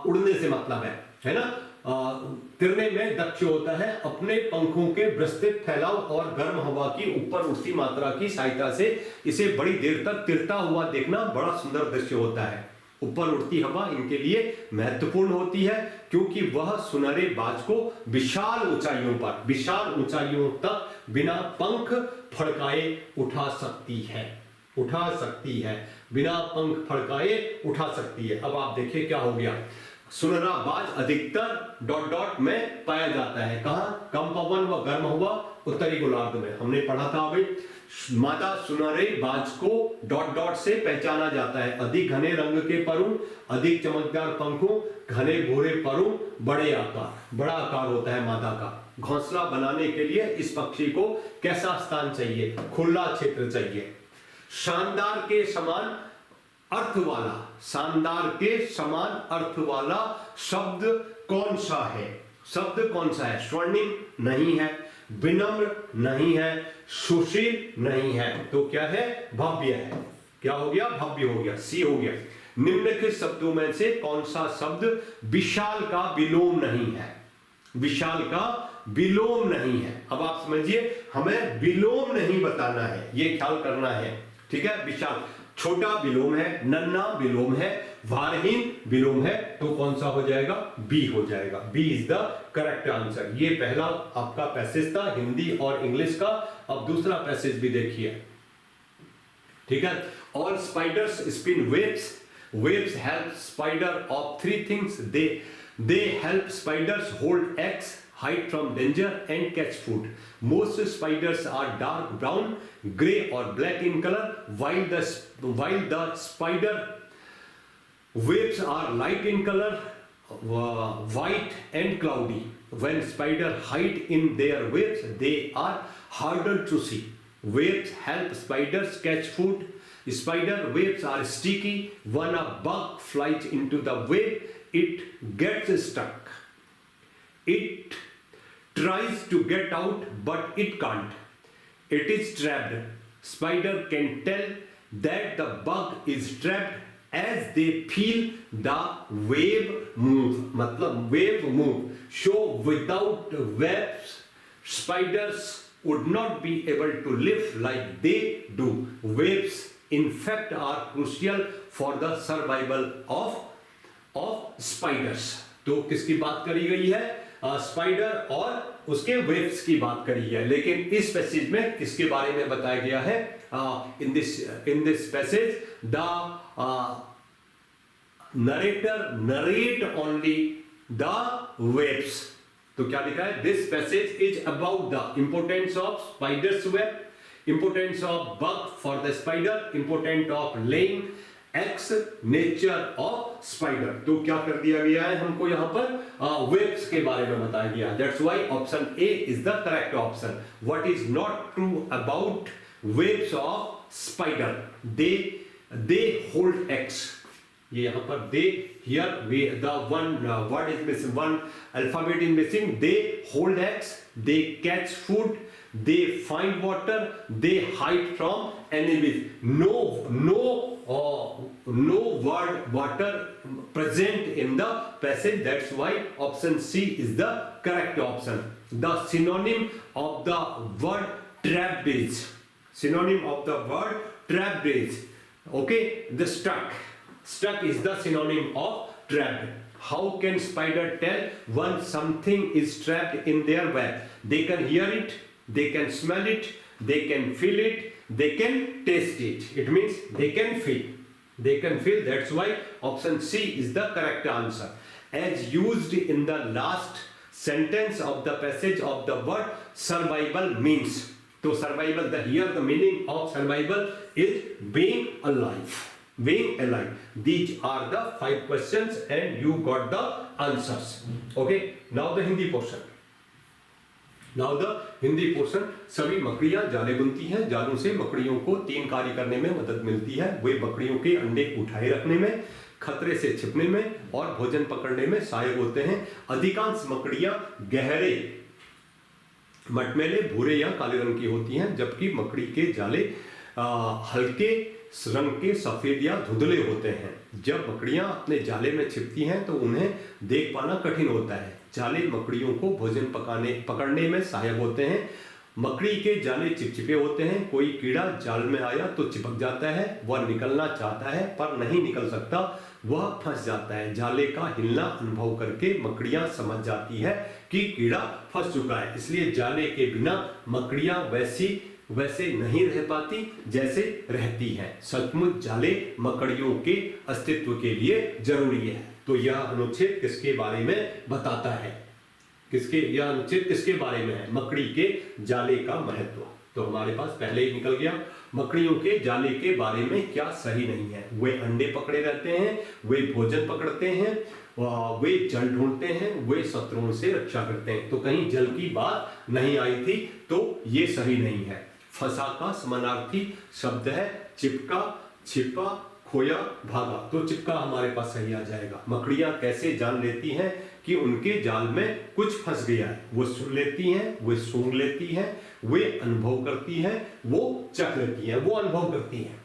उड़ने से मतलब है ना, तिरने में दक्ष होता है। अपने पंखों के विस्तृत फैलाव और गर्म हवा की ऊपर उठती मात्रा की सहायता से इसे बड़ी देर तक तिरता हुआ देखना बड़ा सुंदर दृश्य होता है। ऊपर उड़ती हवा इनके लिए महत्वपूर्ण होती है, क्योंकि वह सुनहरे बाज को विशाल ऊंचाइयों तक बिना पंख फड़काए उठा सकती है, बिना पंख फड़काए उठा सकती है। अब आप देखिए क्या हो गया, सुनहरा बाज अधिकतर डॉट डॉट में पाया जाता है। कहां? कम पवन व गर्म हवा उत्तरी गोलार्ध में। हमने पढ़ा था अभी, मादा सुनहरे बाज को डॉट डॉट से पहचाना जाता है। अधिक घने रंग के परू, अधिक चमकदार पंखों, घने भूरे परू, बड़े आकार, बड़ा आकार होता है मादा का। घोंसला बनाने के लिए इस पक्षी को कैसा स्थान चाहिए? खुला क्षेत्र चाहिए। शानदार के समान अर्थ वाला, शानदार के समान अर्थ वाला शब्द कौन सा है? शब्द कौन सा है? स्वर्णिम नहीं है, विनम्र नहीं है, सुशील नहीं है, तो क्या है? भव्य है। क्या हो गया? भव्य हो गया, सी हो गया। निम्नलिखित शब्दों में से कौन सा शब्द विशाल का विलोम नहीं है? विशाल का विलोम नहीं है। अब आप समझिए, हमें विलोम नहीं बताना है, ये ख्याल करना है, ठीक है। विशाल छोटा विलोम है, नन्हा विलोम है, भारहीन विलोम है, तो कौन सा हो जाएगा? बी हो जाएगा। B is the correct answer. ये पहला आपका पैसेज था हिंदी और इंग्लिश का। अब दूसरा पैसेज भी देखिए, ठीक है। All spiders spin webs, webs help spider of three things. They help spiders hold eggs, hide from danger and catch food. Most spiders are dark brown, gray or black in color, while the spider webs are light in color, white and cloudy. When spiders hide in their webs, they are harder to see. Webs help spiders catch food. Spider webs are sticky. When a bug flies into the web, it gets stuck. It tries to get out, but it can't. It is trapped. Spider can tell that the bug is trapped as they feel the web move. मतलब wave move. So without webs, spiders would not be able to live like they do. Webs, in fact, are crucial for the survival of spiders. तो किसकी बात करी गई है? Spider और उसके webs की बात करी है। लेकिन इस पैसेज में किसके बारे में बताया गया है? In this passage the narrator narrate only the webs. तो क्या लिखा है? This passage is about the importance of spiders web, importance of bug for the spider, important of laying eggs, nature of spider. तो क्या कर दिया गया है हमको यहां पर? वेब्स के बारे में बताया गया। That's why option A is the correct option. What is not true about webs of spider? They hold X. ये यहां पर they, here we the one word is missing, one alphabet is missing. They hold X, they catch food, they find water, they hide from enemies. No word water present in the passage. That's why option C is the correct option. The synonym of the word trapped is, synonym of the word trapped is, okay, the stuck is the synonym of trapped. How can spider tell when something is trapped in their web? They can hear it, they can smell it, they can feel it, they can taste it. It means they can feel. They can feel. That's why option C is the correct answer. As used in the last sentence of the passage of the word survival means. So survival, here the meaning of survival is being alive. Being alive. These are the 5 questions and you got the answers. Okay. Now the Hindi portion. Now the Hindi portion. सभी मकड़ियां जाले बुनती हैं। जालों से मकड़ियों को 3 कार्य करने में मदद मिलती है। वे मकड़ियों के अंडे उठाए रखने में, खतरे से छिपने में और भोजन पकड़ने में सहायक होते हैं। अधिकांश मकड़ियां गहरे मटमैले भूरे या काले रंग की होती हैं, जबकि मकड़ी के जाले हल्के रंग के सफेद या धुंधले होते हैं। जब मकड़ियां अपने जाले में छिपती हैं तो उन्हें देख पाना कठिन होता है। जाले मकड़ियों को भोजन पकड़ने में सहायक होते हैं। मकड़ी के जाले चिपचिपे होते हैं। कोई कीड़ा जाल में आया तो चिपक जाता है, वह निकलना चाहता है पर नहीं निकल सकता, वह फंस जाता है। जाले का हिलना अनुभव करके मकड़ियां समझ जाती है कि कीड़ा फंस चुका है। इसलिए जाले के बिना मकड़ियां वैसे नहीं रह पाती जैसे रहती है। सचमुच जाले मकड़ियों के अस्तित्व के लिए जरूरी है। तो तो यह अनुच्छेद किसके बारे में बताता है? यह अनुच्छेद किसके बारे में है? मकड़ी के जाले का महत्व। तो हमारे पास पहले ही निकल गया। मकड़ियों के जाले के बारे में क्या सही नहीं है? वे अंडे पकड़े रहते हैं, वे भोजन पकड़ते हैं, वे जल ढूंढते हैं, वे शत्रुओं से रक्षा करते हैं। तो कहीं जल की बात नहीं आई थी, तो ये सही नहीं है। फंसा का समानार्थी शब्द है चिपका, छिपा, खोया, भागा। तो चिपका हमारे पास सही आ जाएगा। मकड़ियां कैसे जान लेती हैं कि उनके जाल में कुछ फंस गया है? वो सुन लेती हैं, वे सूंघ लेती हैं, वे अनुभव करती हैं, वो चख लेती हैं, वो अनुभव करती हैं।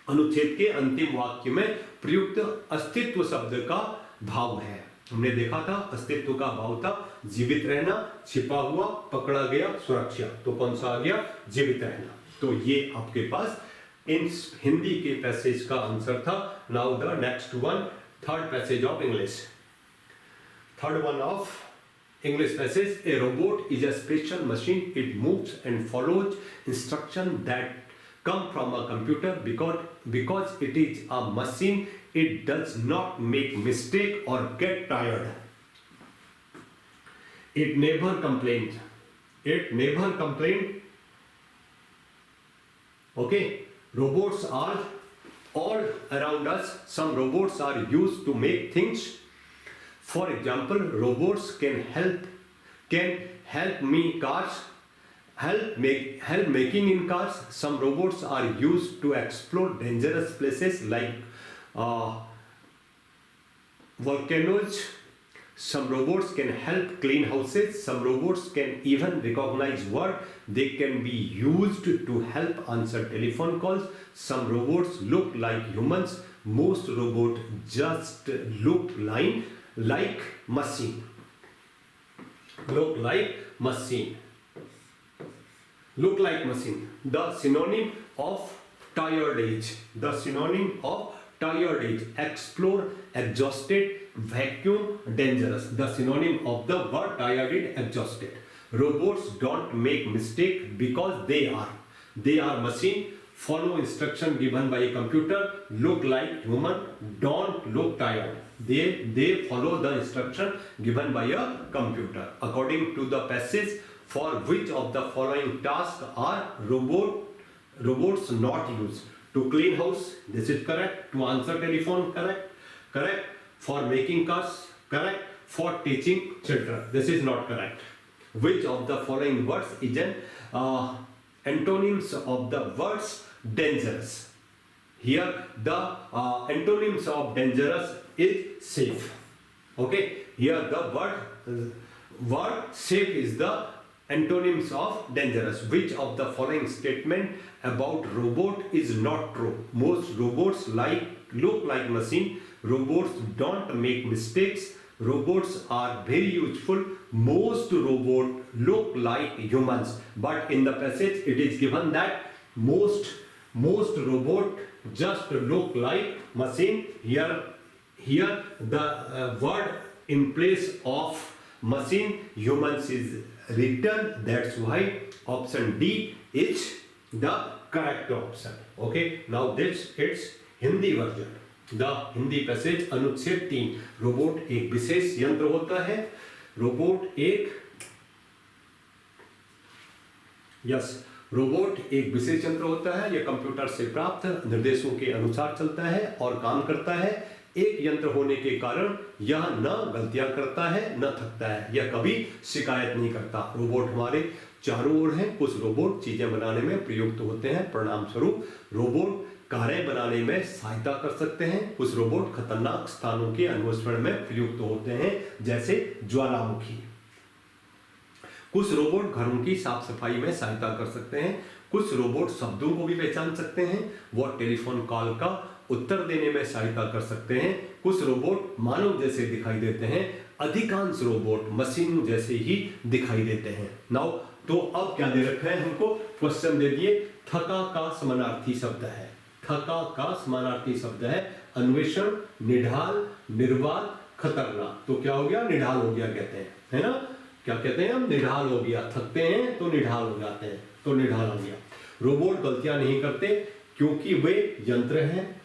अनुच्छेद के अंतिम वाक्य में प्रयुक्त अस्तित्व शब्द का भाव है। हमने देखा था अस्तित्व का भाव था जीवित रहना, छिपा हुआ, पकड़ा गया, सुरक्षा। तो कौन सा आ गया? जीवित रहना। तो ये आपके पास इन हिंदी के पैसेज का आंसर था। Now the next one, third passage of English. Third one of English passage: a robot is a special machine. It moves and follows instructions that come from a computer because it is a machine. It does not make mistake or get tired. It never complains. It never complains. Okay, robots are all around us. Some robots are used to make things. For example, robots can help making in cars. Some robots are used to explore dangerous places like volcanoes. Some robots can help clean houses. Some robots can even recognize words. They can be used to help answer telephone calls. Some robots look like humans. Most robots just look like machine. Look like machine. Look like machine. The synonym of tired age. The synonym of tired age: explore, exhausted, vacuum, dangerous. The synonym of the word tired is exhausted. Robots don't make mistake because they are machine. Follow instruction given by a computer. Look like human. Don't look tired. They follow the instruction given by a computer. According to the passage, for which of the following tasks are robots not used? To clean house, this is correct. To answer telephone, correct. For making cars, correct. For teaching children, this is not correct. Which of the following words is an antonyms of the words dangerous? Here the antonyms of dangerous is safe. Okay, here the word safe is the antonyms of dangerous. Which of the following statement about robot is not true? Most robots look like machine. Robots don't make mistakes. Robots are very useful. Most robots look like humans. But in the passage it is given that most robot just look like machine. Here the word in place of machine humans is written. That's why option D is the correct option. Okay, now this it's Hindi version. The Hindi passage अनुच्छेद 3, robot एक विशेष यंत्र होता है। Robot एक विशेष यंत्र होता है। यह कंप्यूटर से प्राप्त निर्देशों के अनुसार चलता है और काम करता है। एक यंत्र होने के कारण यह न गलतियां करता है न थकता है। यह कभी शिकायत नहीं करता। रोबोट हमारे चारों ओर हैं। कुछ रोबोट चीजें बनाने में प्रयुक्त होते हैं। परिणाम स्वरूप रोबोट कारें बनाने में सहायता कर सकते हैं। कुछ रोबोट खतरनाक स्थानों के अन्वेषण में प्रयुक्त होते हैं, जैसे ज्वालामुखी। कुछ रोबोट घरों की साफ सफाई में सहायता कर सकते हैं। कुछ रोबोट शब्दों को भी पहचान सकते हैं। वह टेलीफोन कॉल का उत्तर देने में सहायता कर सकते हैं। कुछ रोबोट मानव जैसे दिखाई देते हैं। अधिकांश रोबोट मशीन जैसे ही दिखाई देते हैं। नाउ तो अब क्या दे रखा है हमको? क्वेश्चन दे दिए। थका का समानार्थी शब्द है। थका का समानार्थी शब्द है अन्वेषण, निढाल, निर्वात, खतरनाक। तो क्या हो गया? निढाल हो गया कहते हैं, है ना? क्या कहते हैं हम? निढाल हो गया। थकते हैं तो निढाल हो जाते हैं, तो निढाल हो गया। रोबोट गलतियां नहीं करते क्योंकि वे यंत्र हैं।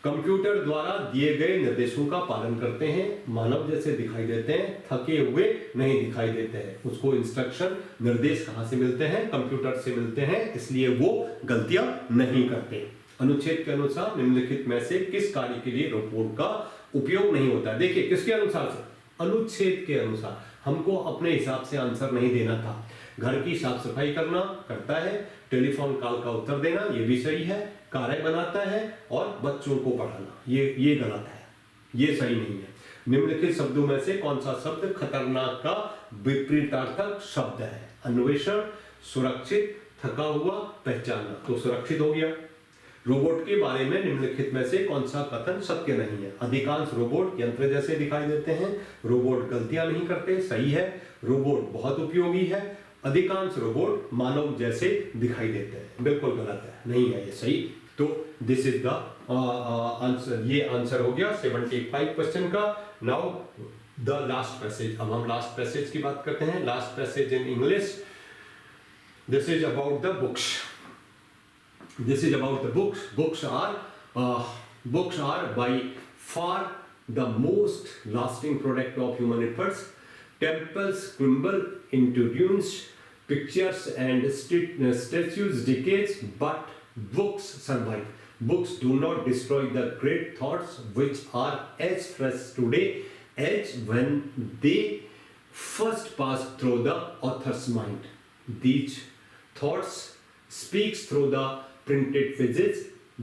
कंप्यूटर द्वारा दिए गए निर्देशों का पालन करते हैं, मानव जैसे दिखाई देते हैं, थके हुए नहीं दिखाई देते हैं। उसको इंस्ट्रक्शन निर्देश कहां से मिलते हैं? कंप्यूटर से मिलते हैं, इसलिए वो गलतियां नहीं करते। अनुच्छेद के अनुसार निम्नलिखित में से किस कार्य के लिए रोबोट का उपयोग नहीं होता है? देखिए किसके अनुसार से? अनुच्छेद के अनुसार। हमको अपने हिसाब से आंसर नहीं देना था। घर की साफ सफाई करना करता है, टेलीफोन कॉल का उत्तर देना ये भी सही है, कार्य बनाता है और बच्चों को पढ़ाना ये गलत है, ये सही नहीं है। निम्नलिखित शब्दों में से कौन सा शब्द खतरनाक का विपरीतार्थक शब्द है? अन्वेषण, सुरक्षित, थका हुआ, पहचानना। तो सुरक्षित हो गया। रोबोट के बारे में निम्नलिखित में से कौन सा कथन सत्य नहीं है? अधिकांश रोबोट यंत्र जैसे दिखाई देते हैं, रोबोट गलतियां नहीं करते, सही है। रोबोट बहुत उपयोगी है, अधिकांश रोबोट मानव जैसे दिखाई देते हैं, बिल्कुल गलत है, नहीं है ये सही। तो दिस इज द आंसर, ये आंसर हो गया 75 क्वेश्चन का। नाउ द लास्ट पैसेज, अब हम लास्ट पैसेज की बात करते हैं। Last passage in English, this is about the books. This is about the books. Books are by far the most lasting product of human efforts. Temples crumble into ruins, pictures and statues decay, but books survive. Books do not destroy the great thoughts which are as fresh today as when they first passed through the author's mind. These thoughts speaks through the printed pages.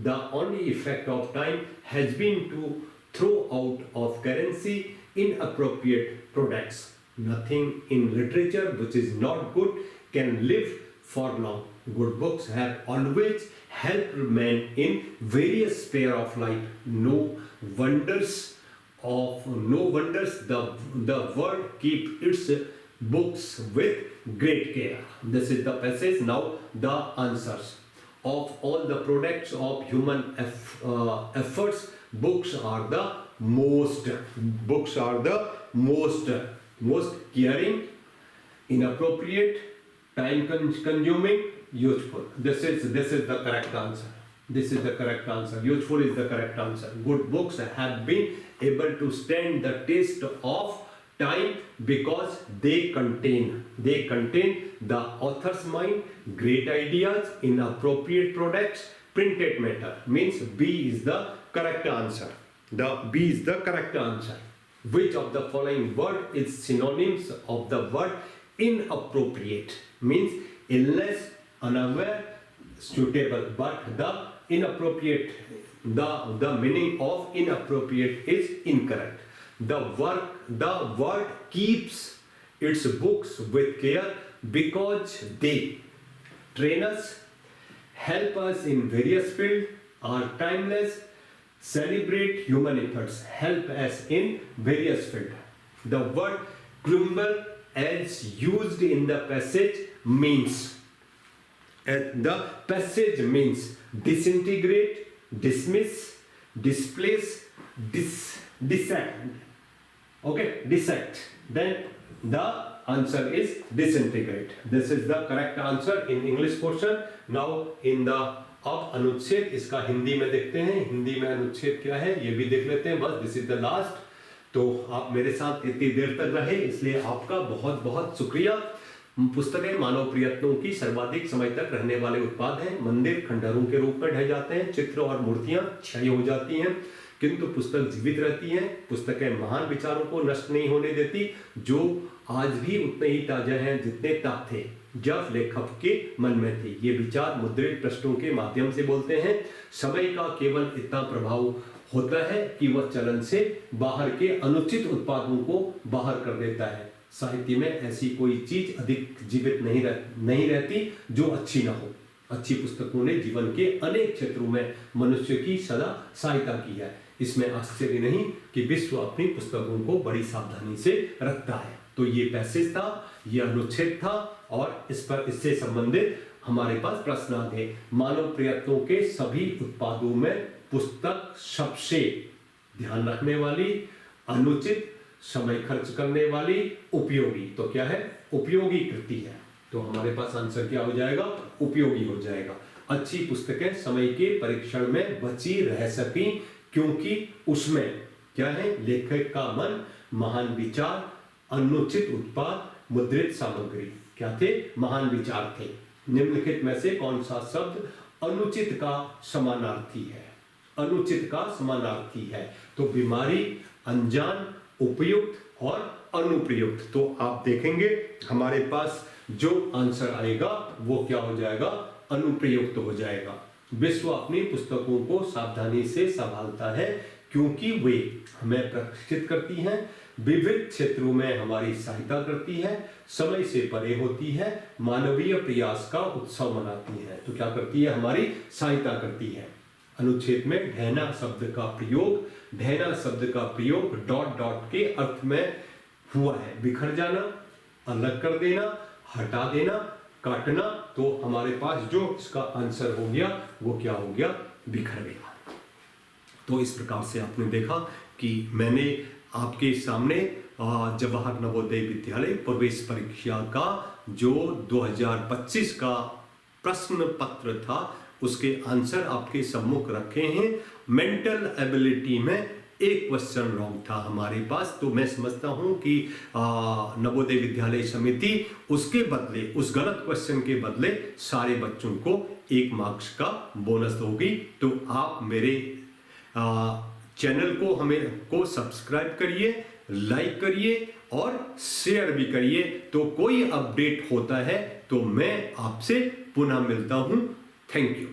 The only effect of time has been to throw out of currency inappropriate products. Nothing in literature which is not good can live for long. Good books have always helped men in various spheres of life. No wonders the world keep its books with great care. This is the passage. Now the answers. Of all the products of human efforts, books are the most caring, inappropriate, time consuming, useful. This is the correct answer. This is the correct answer. Useful is the correct answer. Good books have been able to stand the test of time because they contain the author's mind, great ideas, inappropriate products, printed matter. Means B is the correct answer. B is the correct answer. Which of the following word is synonyms of the word inappropriate? Means illness, unaware, suitable. But the inappropriate, the meaning of inappropriate is incorrect. The word keeps its books with care because they train us, help us in various fields, are timeless, celebrate human efforts, help us in various fields. The word crumble as used in the passage means disintegrate, dismiss, displace, dissect. Okay, dissect. Then the answer is disintegrate. This is the correct answer in English portion. Now in the अब अनुच्छेद, इसका हिंदी में देखते हैं। हिंदी में अनुच्छेद क्या है ये भी देख लेते हैं। बस दिस इज द लास्ट। तो आप मेरे साथ इतनी देर तक रहे, इसलिए आपका बहुत बहुत शुक्रिया। पुस्तकें मानव प्रयत्नों की सर्वाधिक समय तक रहने वाले उत्पाद हैं। मंदिर खंडहरों के रूप में ढह जाते हैं, चित्र और मूर्तियां क्षय हो जाती हैं, किंतु पुस्तक जीवित रहती है। पुस्तकें महान विचारों को नष्ट नहीं होने देती, जो आज भी उतने ही ताजा हैं जितने तब थे जब लेखक के मन में थे। ये विचार मुद्रित पृष्ठों के माध्यम से बोलते हैं। समय का केवल इतना प्रभाव होता है कि वह चलन से बाहर के अनुचित उत्पादों को बाहर कर देता है। साहित्य में ऐसी कोई चीज अधिक जीवित नहीं रहती जो अच्छी ना हो। अच्छी पुस्तकों ने जीवन के अनेक क्षेत्रों में मनुष्य की सदा सहायता की है। इसमें आश्चर्य नहीं कि विश्व अपनी पुस्तकों को बड़ी सावधानी से रखता है। तो ये पैसेज था, ये अनुच्छेद था, और इससे संबंधित हमारे पास प्रश्न आ गए। मानव प्रयत्नों के सभी उत्पादों में पुस्तक सबसे ध्यान रखने वाली, अनुचित, समय खर्च करने वाली, उपयोगी। तो क्या है? उपयोगी कृति है। तो हमारे पास आंसर क्या हो जाएगा? उपयोगी हो जाएगा। अच्छी पुस्तकें समय के परीक्षण में बची रह सकी क्योंकि उसमें क्या है, लेखक का मन, महान विचार, अनुचित उत्पाद, मुद्रित सामग्री। क्या थे? महान विचार थे। निम्नलिखित में से कौन सा शब्द अनुचित का समानार्थी है? अनुचित का समानार्थी है तो बीमारी, अनजान, उपयुक्त और अनुप्रयुक्त। तो आप देखेंगे हमारे पास जो आंसर आएगा वो क्या हो जाएगा? अनुप्रयुक्त हो जाएगा। विश्व अपनी पुस्तकों को सावधानी से संभालता है क्योंकि वे हमें प्रशिक्षित करती हैं, विविध क्षेत्रों में हमारी सहायता करती है, समय से परे होती है, मानवीय प्रयास का उत्सव मनाती है। तो क्या करती है? हमारी सहायता करती है। अनुच्छेद में ढहना शब्द का प्रयोग, ढहना शब्द का प्रयोग डॉट डॉट के अर्थ में हुआ है। बिखर जाना, अलग कर देना, हटा देना, काटना। तो हमारे पास जो इसका आंसर हो गया वो क्या हो गया? बिखर गया। तो इस प्रकार से आपने देखा कि मैंने आपके सामने जवाहर नवोदय विद्यालय प्रवेश परीक्षा का जो 2025 का प्रश्न पत्र था उसके आंसर आपके सम्मुख रखे हैं। मेंटल एबिलिटी में एक क्वेश्चन रॉन्ग था हमारे पास, तो मैं समझता हूं कि नवोदय विद्यालय समिति उसके बदले, उस गलत क्वेश्चन के बदले सारे बच्चों को 1 मार्क्स का बोनस दोगी। तो आप मेरे चैनल को सब्सक्राइब करिए, लाइक करिए और शेयर भी करिए। तो कोई अपडेट होता है तो मैं आपसे पुनः मिलता हूं। Thank you.